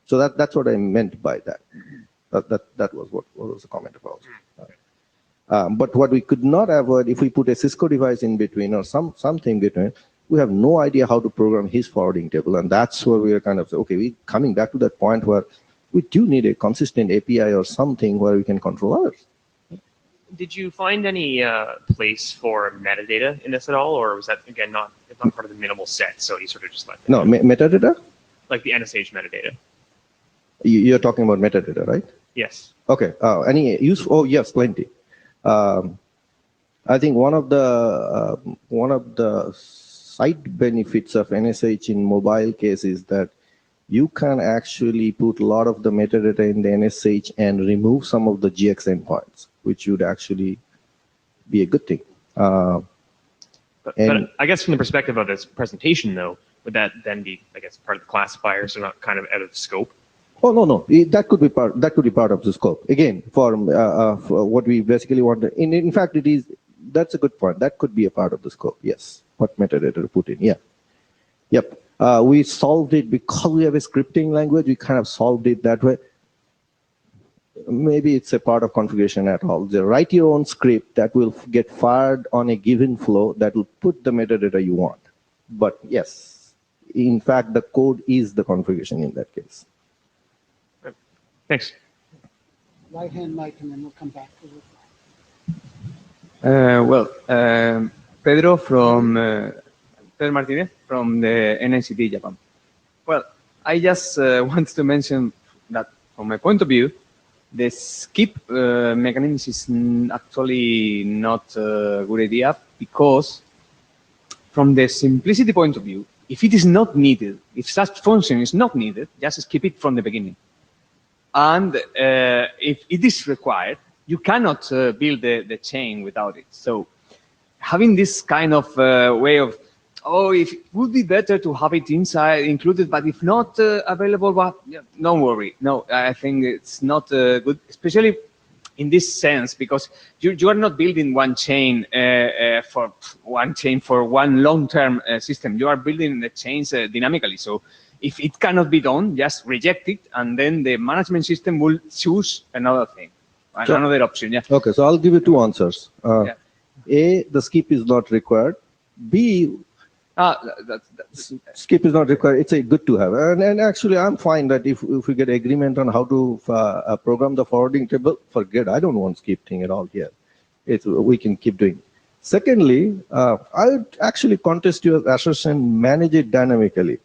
So that's what I meant by that. That was what was the comment about. But what we could not avoid, if we put a Cisco device in between or something between, we have no idea how to program his forwarding table. And that's where we are kind of, okay, we're coming back to that point where we do need a consistent API or something where we can control others. Did you find any place for metadata in this at all? Or was that, again, not part of the minimal set, so you sort of just left it? No, metadata? Like the NSH metadata. You're talking about metadata, right? Yes. Okay. Any use? Oh, yes, plenty. I think one of the side benefits of NSH in mobile case is that you can actually put a lot of the metadata in the NSH and remove some of the GX endpoints, which would actually be a good thing. But I guess from the perspective of this presentation, though, would that then be, I guess, part of the classifier, so not kind of out of scope? Oh, no. That could be part of the scope. Again, for what we basically want to, in fact, that's a good point. That could be a part of the scope. Yes. What metadata to put in. Yeah. Yep. We solved it because we have a scripting language. We kind of solved it that way. Maybe it's a part of configuration at all. You write your own script that will get fired on a given flow that will put the metadata you want. But yes, in fact, the code is the configuration in that case. Thanks. Right hand mic, and then we'll come back to it. Pedro Pedro Martinez from the NICT Japan. Well, I just want to mention that from my point of view, the skip mechanism is actually not a good idea because from the simplicity point of view, if it is not needed, if such function is not needed, just skip it from the beginning. And if it is required, you cannot build the chain without it. So having this kind of way of, it would be better to have it included, but if not available, well, yeah, don't worry. No, I think it's not good, especially in this sense, because you are not building one chain for one long-term system. You are building the chains dynamically. So if it cannot be done, just reject it, and then the management system will choose another thing. So- another option. Yeah. Okay, so I'll give you two answers. Yeah. A, the skip is not required. B, That's skip is not required. It's a good to have. And actually, I'm fine that if we get agreement on how to program the forwarding table, forget. I don't want skip thing at all here. We can keep doing. Secondly, I would actually contest your assertion, manage it dynamically.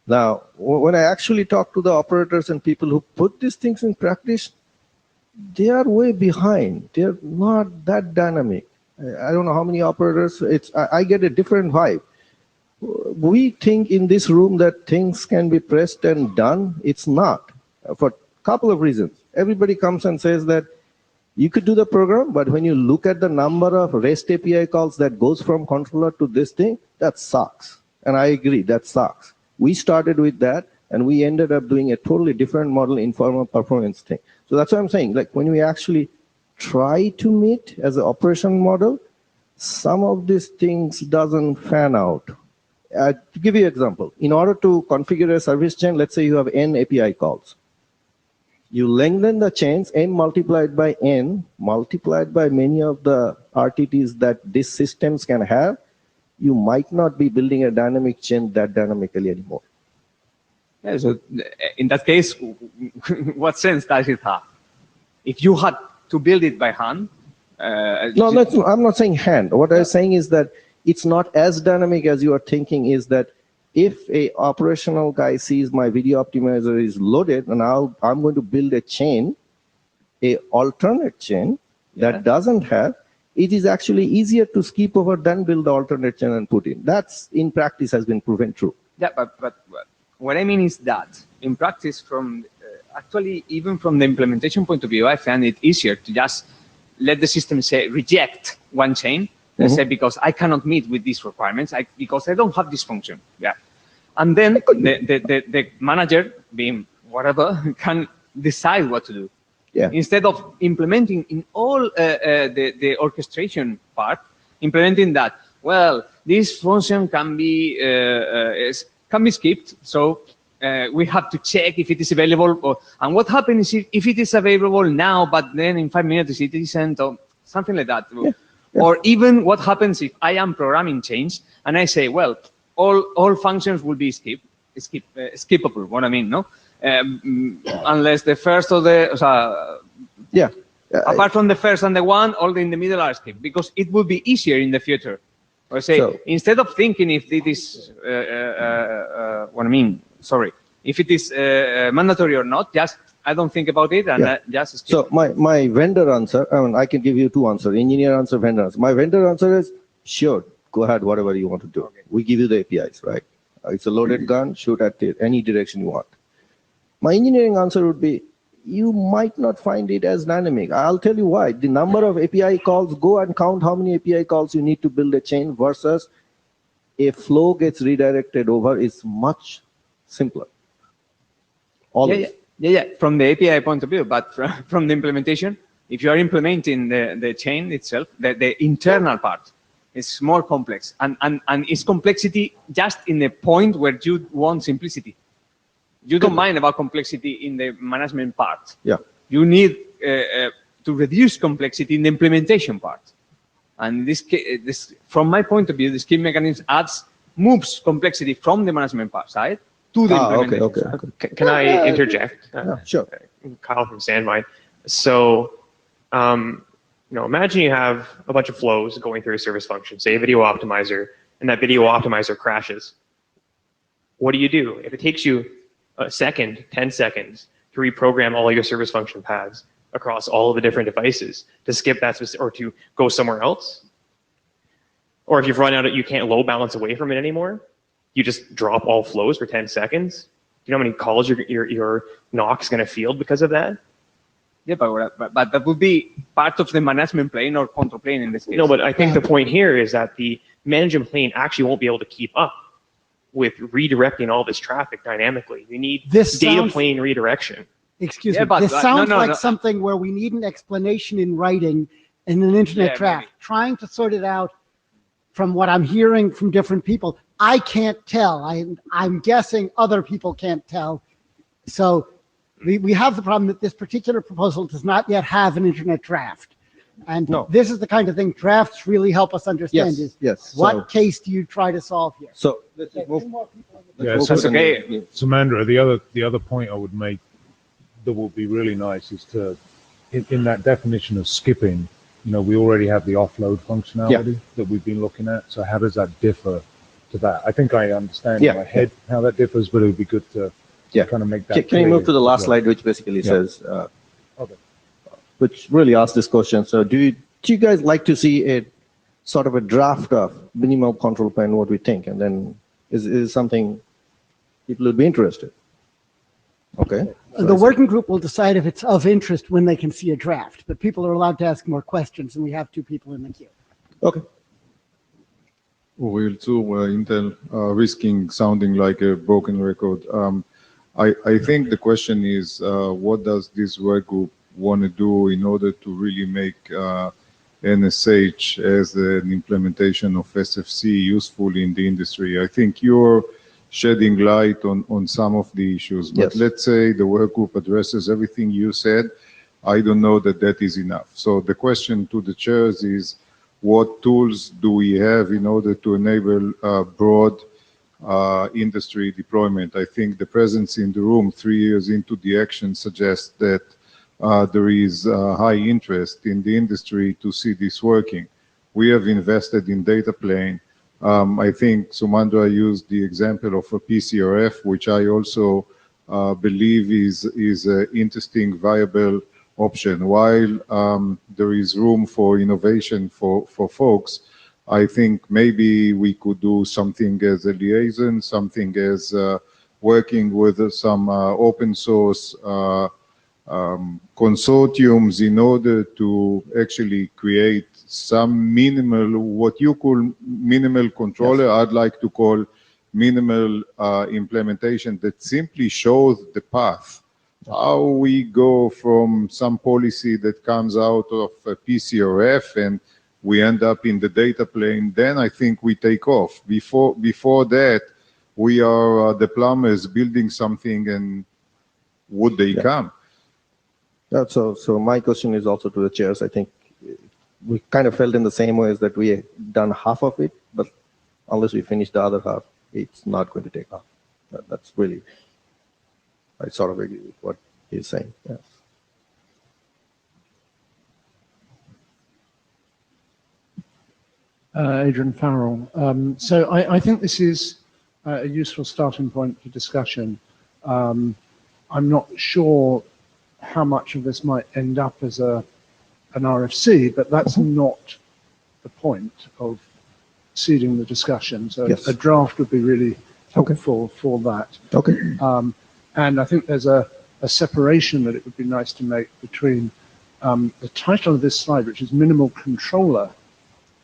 Now, when I actually talk to the operators and people who put these things in practice, they are way behind. They're not that dynamic. I don't know how many operators. I get a different vibe. We think in this room that things can be pressed and done. It's not, for a couple of reasons. Everybody comes and says that you could do the program, but when you look at the number of REST API calls that goes from controller to this thing, that sucks. And I agree, that sucks. We started with that, and we ended up doing a totally different model, informal performance thing. So that's what I'm saying. Like when we actually try to meet as an operation model, some of these things doesn't fan out. To give you an example, in order to configure a service chain, let's say you have n API calls. You lengthen the chains, n multiplied by n, multiplied by many of the RTTs that these systems can have, you might not be building a dynamic chain that dynamically anymore. Yeah, so in that case, what sense does it have? If you had to build it by hand? No, I'm not saying hand. What I'm saying is that it's not as dynamic as you are thinking. Is that if a operational guy sees my video optimizer is loaded, and I'm going to build a chain, a alternate chain that doesn't have, it is actually easier to skip over than build the alternate chain and put in. That's in practice has been proven true. Yeah, but what I mean is that in practice, from actually even from the implementation point of view, I find it easier to just let the system say reject one chain. They say because I cannot meet with these requirements, because I don't have this function. Yeah, and then the manager, being whatever, can decide what to do. Yeah. Instead of implementing in all the orchestration part, implementing that, well, this function can be skipped, so we have to check if it is available. And what happens if it is available now, but then in 5 minutes it isn't, or something like that. Yeah. Or even what happens if I am programming change and I say, well, all functions will be skippable. What I mean, no? Unless the first or the apart from the first and the one, all in the middle are skipped, because it will be easier in the future. Or say, instead of thinking if it is what I mean, sorry, if it is mandatory or not, just I don't think about it and just skip. So my vendor answer, I can give you two answers: engineer answer, vendor answer. My vendor answer is sure, go ahead, whatever you want to do. Okay. We give you the APIs, right? It's a loaded gun, shoot at any direction you want. My engineering answer would be, you might not find it as dynamic. I'll tell you why. The number of API calls, go and count how many API calls you need to build a chain versus a flow gets redirected over is much simpler. Always. Yeah, from the API point of view, but from the implementation, if you are implementing the chain itself, the internal part is more complex, and it's complexity just in the point where you want simplicity. You don't mind about complexity in the management part. Yeah. You need to reduce complexity in the implementation part. And this, from my point of view, the scheme mechanism moves complexity from the management part side to the implementation. Okay. Can I interject? Sure. Kyle from Sandvine. So, imagine you have a bunch of flows going through a service function, say a video optimizer, and that video optimizer crashes. What do? If it takes you a second, 10 seconds to reprogram all your service function paths across all of the different devices to skip that or to go somewhere else, or if you've run out of, you can't load balance away from it anymore, you just drop all flows for 10 seconds. Do you know how many calls your NOC is going to field because of that? Yeah, but that would be part of the management plane or control plane in this case. No, but I think the point here is that the management plane actually won't be able to keep up with redirecting all this traffic dynamically. You need data plane redirection. Excuse me, this sounds like something where we need an explanation in writing in an internet draft. Maybe. Trying to sort it out from what I'm hearing from different people, I can't tell. I'm guessing other people can't tell. So We have the problem that this particular proposal does not yet have an internet draft. And No. this is the kind of thing drafts really help us understand is Yes. what case do you try to solve here? So Okay, let's move. two more people in the- Yeah, Let's so, focus on okay. the- so Mandra, the other point I would make that would be really nice is to, in that definition of skipping, we already have the offload functionality that we've been looking at. So how does that differ to that? I think I understand in Yeah, my head how that differs, but it would be good to Yeah. kind of make that. Can you move to the clear last as well. slide, which basically Yeah. says, Okay. which really asks this question. So do you guys like to see a sort of a draft of minimal control plane, what we think? And then is something people would be interested? Okay. The working group will decide if it's of interest when they can see a draft, but people are allowed to ask more questions, and we have 2 people in the queue. Okay. Well, too, Intel, risking sounding like a broken record. I think the question is, what does this work group want to do in order to really make NSH as an implementation of SFC useful in the industry? I think you're shedding light on some of the issues, but Yes. let's say the work group addresses everything you said. I don't know that is enough. So the question to the chairs is, what tools do we have in order to enable broad industry deployment? I think the presence in the room 3 years into the action suggests that there is high interest in the industry to see this working. We have invested in data plane. I think Sumandra used the example of a PCRF, which I also believe is an interesting, viable option. While there is room for innovation for folks, I think maybe we could do something as a liaison, something as working with some open source consortiums in order to actually create some minimal, what you call minimal controller, I'd like to call minimal implementation that simply shows the path. How we go from some policy that comes out of a PCRF and we end up in the data plane, then I think we take off. Before that, we are the plumbers building something, and would they come? So my question is also to the chairs. I think we kind of felt in the same way as that we had done half of it, but unless we finish the other half, it's not going to take off. That's really, I sort of agree with what he's saying. Yes. Adrian Farrell. So I think this is a useful starting point for discussion. I'm not sure how much of this might end up as an RFC, but that's not the point of seeding the discussion. So Yes. a draft would be really helpful for that. Okay. And I think there's a separation that it would be nice to make between the title of this slide, which is minimal controller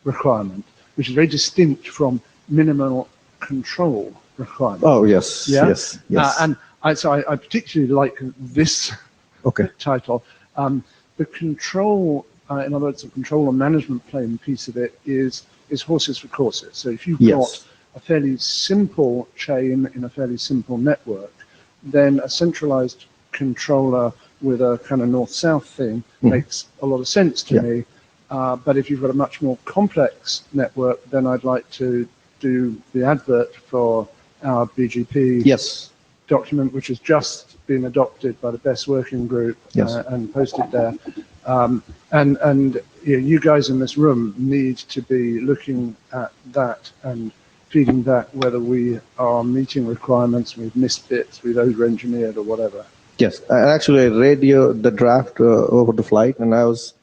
requirement, which is very distinct from minimal control requirement. Oh, yes. Yeah? Yes. Yes. And I particularly like this Okay. title. The control, in other words, the control and management plane piece of it is horses for courses. So if you've Yes. got a fairly simple chain in a fairly simple network, then a centralized controller with a kind of north-south thing makes a lot of sense to Yeah. me. But if you've got a much more complex network, then I'd like to do the advert for our BGP Yes. document, which has just been adopted by the BEST working group Yes. and posted there. And you guys in this room need to be looking at that and feeding back whether we are meeting requirements, we've missed bits, we've over-engineered or whatever. Yes. Actually, I read the draft over the flight, and I was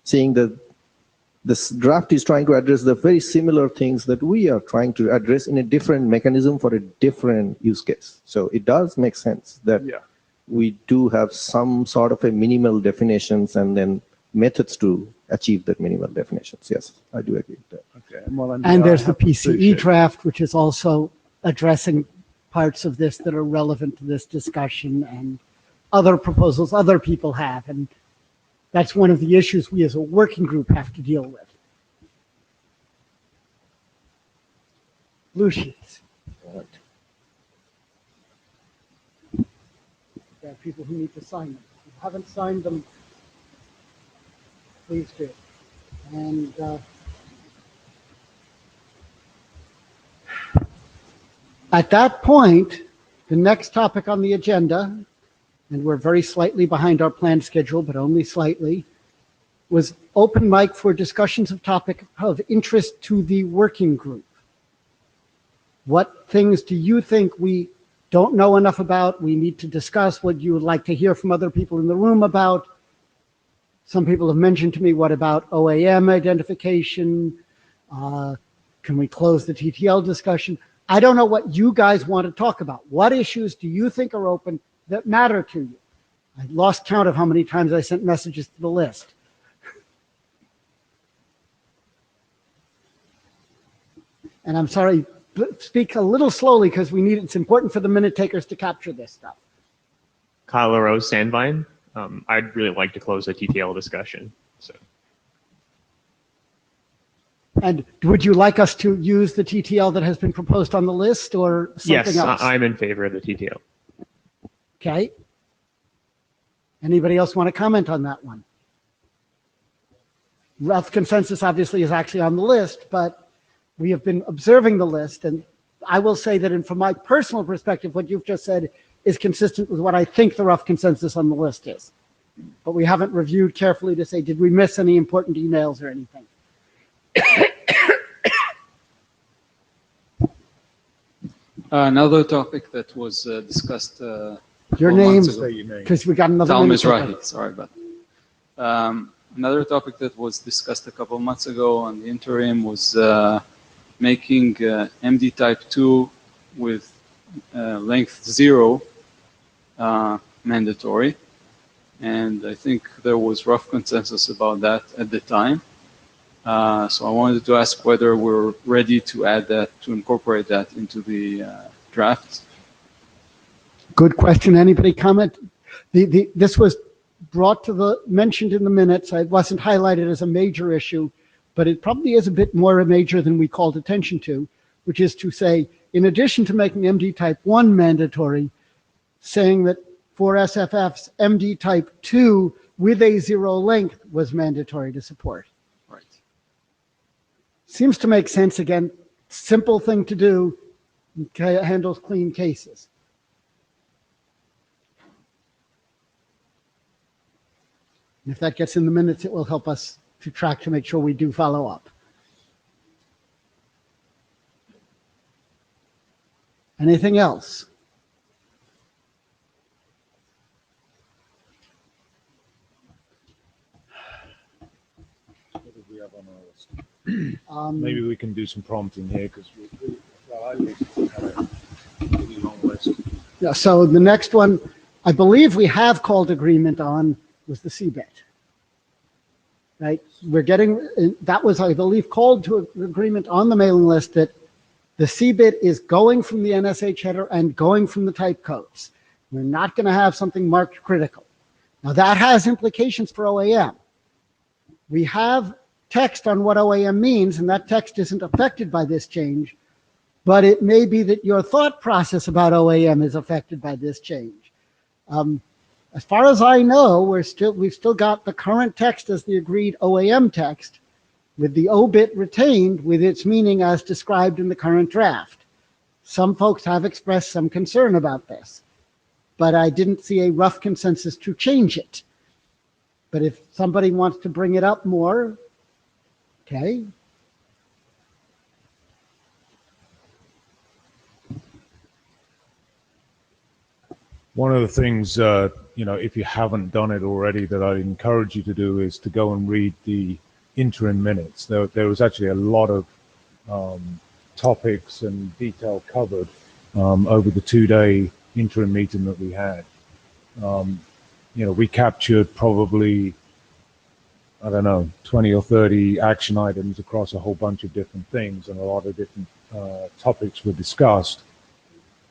seeing that this draft is trying to address the very similar things that we are trying to address in a different mechanism for a different use case. So it does make sense that we do have some sort of a minimal definitions and then methods to achieve that minimal definitions. Yes, I do agree with that. Okay. And there's the PCE draft, which is also addressing parts of this that are relevant to this discussion and other proposals other people have. And that's one of the issues we as a working group have to deal with. Lucius. There are people who need to sign them. If you haven't signed them, please do. And at that point, the next topic on the agenda, and we're very slightly behind our planned schedule, but only slightly, was open mic for discussions of topic of interest to the working group. What things do you think we don't know enough about, we need to discuss, what you would like to hear from other people in the room about? Some people have mentioned to me, what about OAM identification? Can we close the TTL discussion? I don't know what you guys want to talk about. What issues do you think are open that matter to you? I lost count of how many times I sent messages to the list. And I'm sorry, speak a little slowly because it's important for the minute takers to capture this stuff. Kyle LaRose, Sandvine. I'd really like to close the TTL discussion. So. And would you like us to use the TTL that has been proposed on the list or something else? Yes, I'm in favor of the TTL. Okay. Anybody else want to comment on that one? Rough consensus obviously is actually on the list, but we have been observing the list, and I will say that from my personal perspective, what you've just said is consistent with what I think the rough consensus on the list is. But we haven't reviewed carefully to say, did we miss any important emails or anything? Another topic that was discussed your name, because we got another Tal Mizrahi, sorry about that. Another topic that was discussed a couple of months ago on the interim was making MD type 2 with length 0 mandatory. And I think there was rough consensus about that at the time. So I wanted to ask whether we're ready to add that, to incorporate that into the draft. Good question. Anybody comment? This was brought to mentioned in the minutes. It wasn't highlighted as a major issue, but it probably is a bit more a major than we called attention to, which is to say, in addition to making MD type 1 mandatory, saying that for SFFs, MD type 2 with a 0 length was mandatory to support. Right. Seems to make sense. Again, simple thing to do, handles clean cases. And if that gets in the minutes, it will help us to track to make sure we do follow up. Anything else? What do we have on our list? Maybe we can do some prompting here because I had a really long list. Yeah, so the next one, I believe we have called agreement on, was the CBIT. Right? We're getting, that was, I believe, called to an agreement on the mailing list that the CBIT is going from the NSH header and going from the type codes. We're not going to have something marked critical. Now that has implications for OAM. We have text on what OAM means, and that text isn't affected by this change, but it may be that your thought process about OAM is affected by this change. As far as I know, we've still got the current text as the agreed OAM text, with the O-bit retained with its meaning as described in the current draft. Some folks have expressed some concern about this, but I didn't see a rough consensus to change it. But if somebody wants to bring it up more, okay. One of the things, if you haven't done it already, that I'd encourage you to do is to go and read the interim minutes. There was actually a lot of topics and detail covered over the 2-day interim meeting that we had. We captured probably, 20 or 30 action items across a whole bunch of different things, and a lot of different topics were discussed.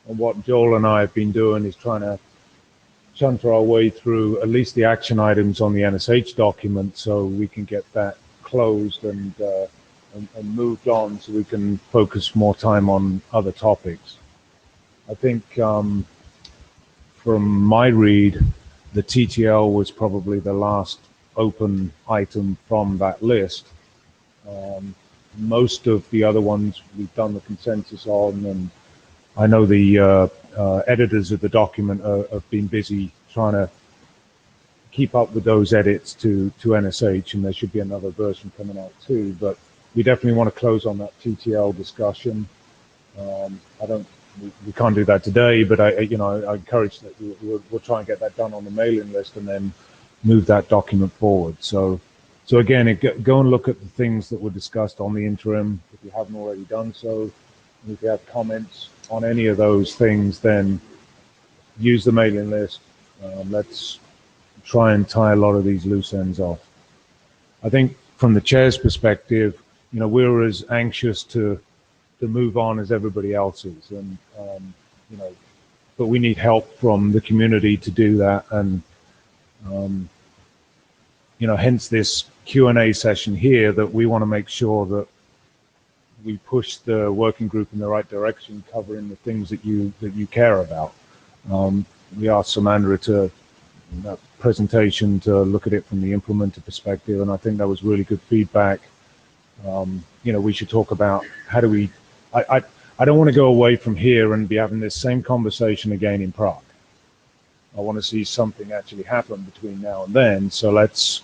And what Joel and I have been doing is trying to chunter our way through at least the action items on the NSH document so we can get that closed and moved on so we can focus more time on other topics. I think from my read, the TTL was probably the last open item from that list. Most of the other ones we've done the consensus on, and I know the editors of the document have been busy trying to keep up with those edits to NSH, and there should be another version coming out too. But we definitely want to close on that TTL discussion. We can't do that today, but I encourage that we'll try and get that done on the mailing list and then move that document forward. So again, go and look at the things that were discussed on the interim if you haven't already done so. And if you have comments on any of those things, then use the mailing list. Let's try and tie a lot of these loose ends off. I think from the chair's perspective, we're as anxious to move on as everybody else is, and but we need help from the community to do that, and hence this Q&A session here, that we want to make sure that we push the working group in the right direction, covering the things that you care about. We asked Samandra to that presentation to look at it from the implementer perspective, and I think that was really good feedback. We should talk about how do we. I don't want to go away from here and be having this same conversation again in Prague. I want to see something actually happen between now and then. So let's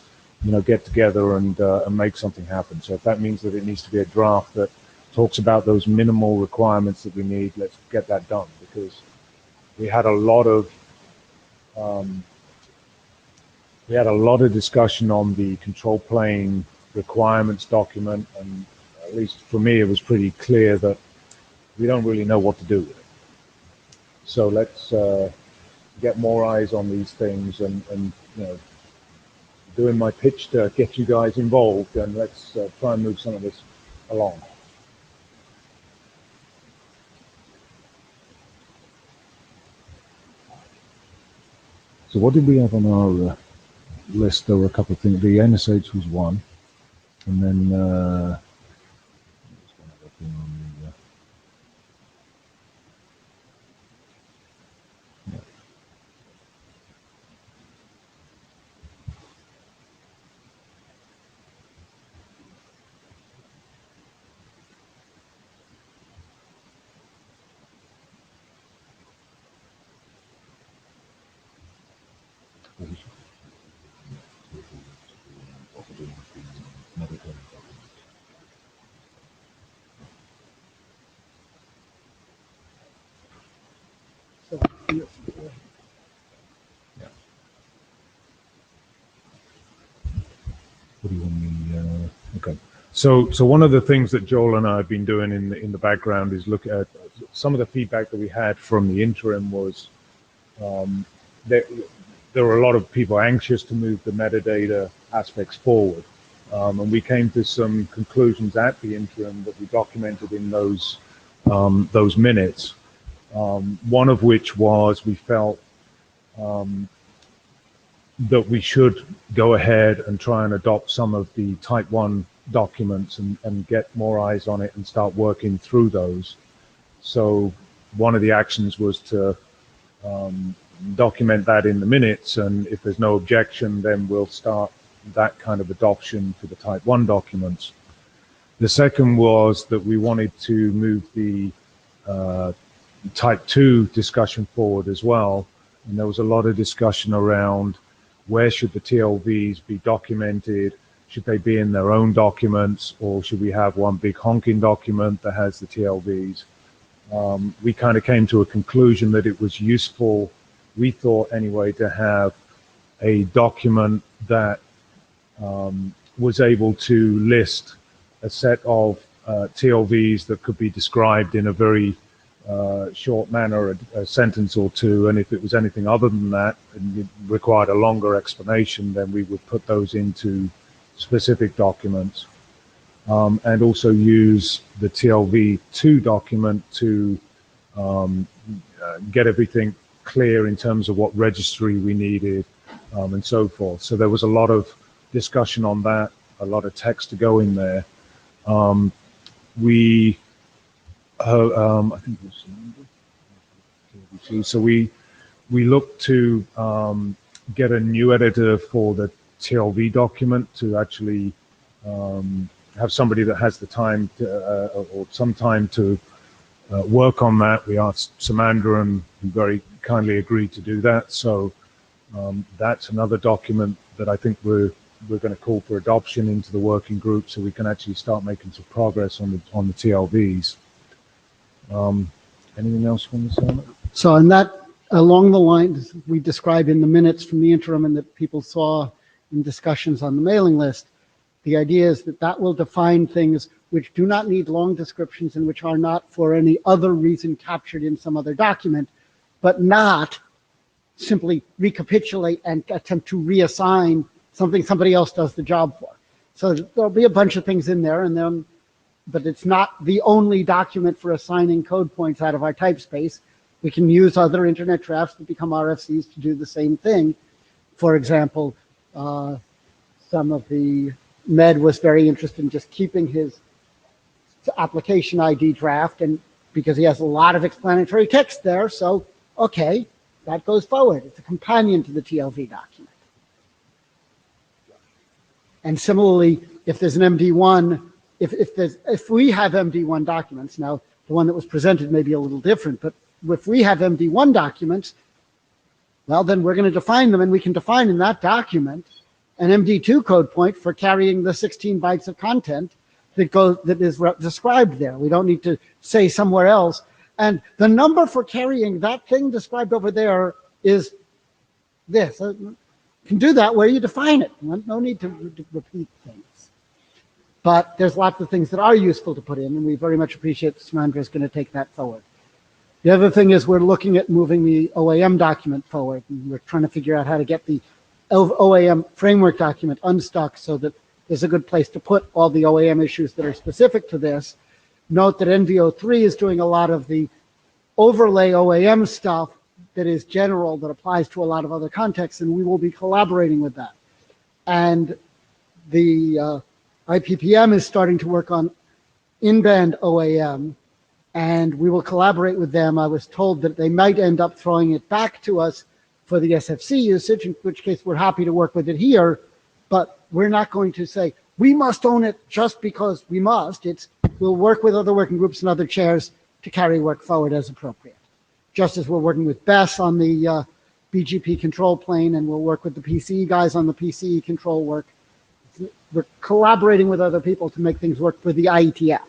get together and make something happen. So if that means that it needs to be a draft that talks about those minimal requirements that we need, let's get that done, because we had a lot of discussion on the control plane requirements document, and at least for me, it was pretty clear that we don't really know what to do with it. So let's get more eyes on these things, and doing my pitch to get you guys involved, and let's try and move some of this along. So what did we have on our list? There were a couple of things. The NSH was one, and then there's one other thing on the What do you want me? Okay. So one of the things that Joel and I have been doing in the background is look at some of the feedback that we had from the interim. Was there were a lot of people anxious to move the metadata aspects forward, and we came to some conclusions at the interim that we documented in those minutes. One of which was we felt that we should go ahead and try and adopt some of the Type 1 documents and get more eyes on it and start working through those. So one of the actions was to document that in the minutes, and if there's no objection, then we'll start that kind of adoption for the Type 1 documents. The second was that we wanted to move the Type 2 discussion forward as well, and there was a lot of discussion around where should the TLVs be documented. Should they be in their own documents, or should we have one big honking document that has the TLVs? We kind of came to a conclusion that it was useful, we thought anyway, to have a document that was able to list a set of TLVs that could be described in a very short manner, a sentence or two, and if it was anything other than that and it required a longer explanation, then we would put those into specific documents, and also use the TLV2 document to get everything clear in terms of what registry we needed, and so forth. So there was a lot of discussion on that, a lot of text to go in there. I think it was, so we we look to get a new editor for the TLV document to actually have somebody that has the time to, or some time to work on that. We asked Samandra and he very kindly agreed to do that. So that's another document that I think we're going to call for adoption into the working group so we can actually start making some progress on the TLVs. Anything else you want to say on that? So in that, along the lines we described in the minutes from the interim and that people saw in discussions on the mailing list, the idea is that that will define things which do not need long descriptions and which are not for any other reason captured in some other document, but not simply recapitulate and attempt to reassign something somebody else does the job for. So there'll be a bunch of things in there, and then, but it's not the only document for assigning code points out of our type space. We can use other internet drafts that become RFCs to do the same thing. For example, some of the Med was very interested in just keeping his application ID draft, and because he has a lot of explanatory text there, so okay, that goes forward. It's a companion to the TLV document. And similarly, if there's an MD1, if we have MD1 documents, now the one that was presented may be a little different, but if we have MD1 documents, well, then we're going to define them, and we can define in that document an MD2 code point for carrying the 16 bytes of content that is described there. We don't need to say somewhere else. And the number for carrying that thing described over there is this. You can do that where you define it. No need to repeat things. But there's lots of things that are useful to put in, and we very much appreciate that Samandra is going to take that forward. The other thing is we're looking at moving the OAM document forward, and we're trying to figure out how to get the OAM framework document unstuck so that there's a good place to put all the OAM issues that are specific to this. Note that NV03 is doing a lot of the overlay OAM stuff that is general, that applies to a lot of other contexts, and we will be collaborating with that. And the IPPM is starting to work on in-band OAM, and we will collaborate with them. I was told that they might end up throwing it back to us for the SFC usage, in which case we're happy to work with it here, but we're not going to say, we must own it just because we must. It's, we'll work with other working groups and other chairs to carry work forward as appropriate. Just as we're working with Bess on the BGP control plane, and we'll work with the PCE guys on the PCE control work. We're collaborating with other people to make things work for the IETF.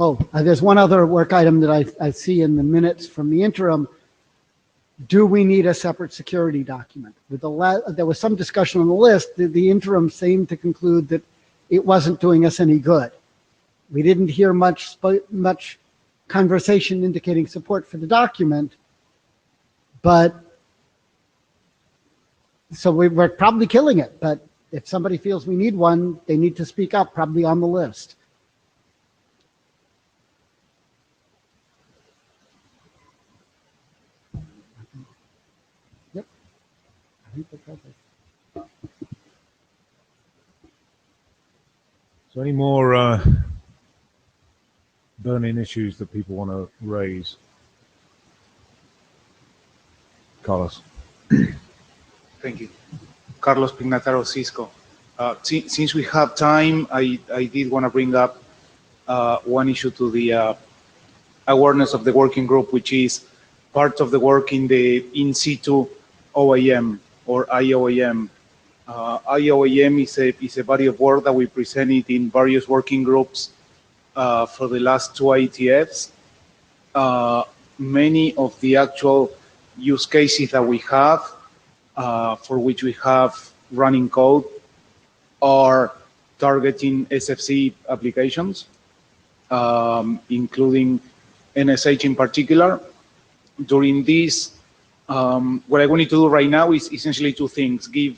Oh, there's one other work item that I see in the minutes from the interim. Do we need a separate security document? With there was some discussion on the list. The interim seemed to conclude that it wasn't doing us any good. We didn't hear much conversation indicating support for the document, but so we're probably killing it. But if somebody feels we need one, they need to speak up, probably on the list. So any more burning issues that people want to raise? Carlos. Thank you. Carlos Pignataro, Cisco. Since we have time, I did want to bring up one issue to the awareness of the working group, which is part of the work in the in situ OAM or IOAM. IOAM is a body of work that we presented in various working groups for the last two IETFs. Many of the actual use cases that we have, for which we have running code, are targeting SFC applications, including NSH in particular. During this, what I want you to do right now is essentially two things: give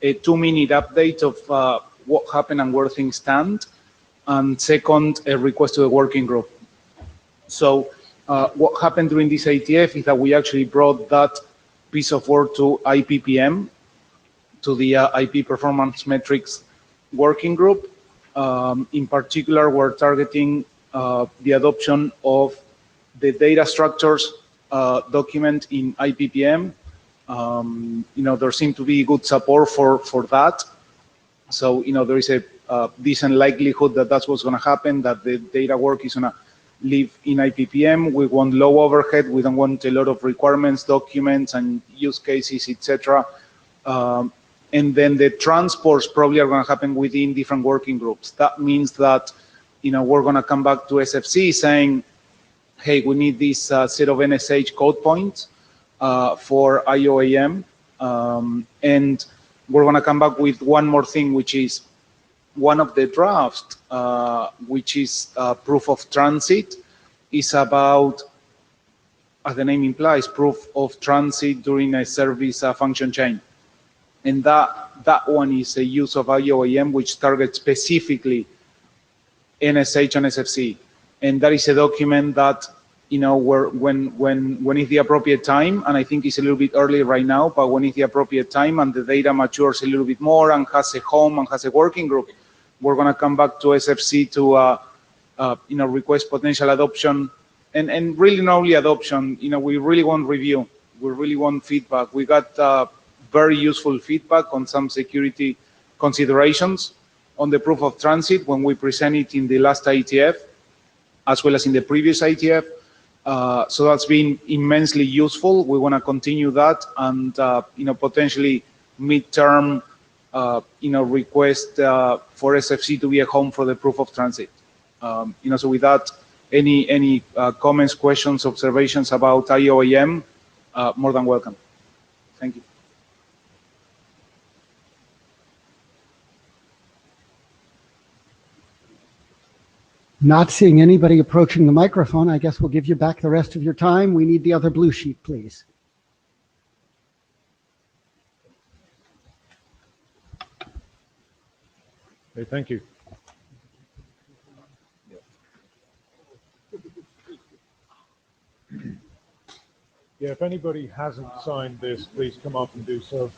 a 2-minute update of what happened and where things stand, and second, a request to the working group. So what happened during this IETF is that we actually brought that piece of work to IPPM, to the IP Performance Metrics Working Group, In particular, we're targeting the adoption of the data structures document in IPPM. There seemed to be good support for that. So, there is a decent likelihood that that's what's going to happen, that the data work is going to live in IPPM. We want low overhead. We don't want a lot of requirements, documents, and use cases, etc. And then the transports probably are going to happen within different working groups. That means that, we're going to come back to SFC saying, hey, we need this set of NSH code points for IOAM. And we're going to come back with one more thing, which is one of the drafts, which is proof of transit, is about, as the name implies, proof of transit during a service function chain. And that one is a use of IOAM, which targets specifically NSH and SFC. And that is a document that, when is the appropriate time, and I think it's a little bit early right now, but when is the appropriate time and the data matures a little bit more and has a home and has a working group, we're going to come back to SFC to, request potential adoption and really not only adoption, we really want review. We really want feedback. We got very useful feedback on some security considerations on the proof of transit when we present it in the last IETF, as well as in the previous IETF. So that's been immensely useful. We want to continue that and, potentially midterm, request for SFC to be a home for the proof of transit. So with that, any comments, questions, observations about IOAM, more than welcome. Thank you. Not seeing anybody approaching the microphone, I guess we'll give you back the rest of your time. We need the other blue sheet, please. Okay, thank you. Yeah, if anybody hasn't signed this, please come up and do so.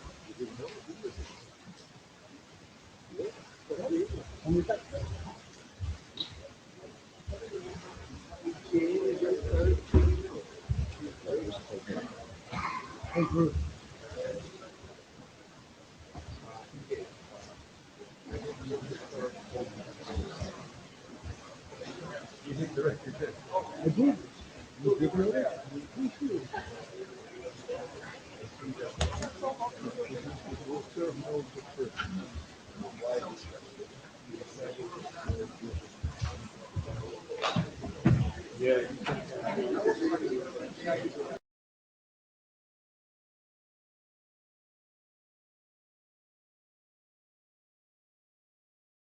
Yeah.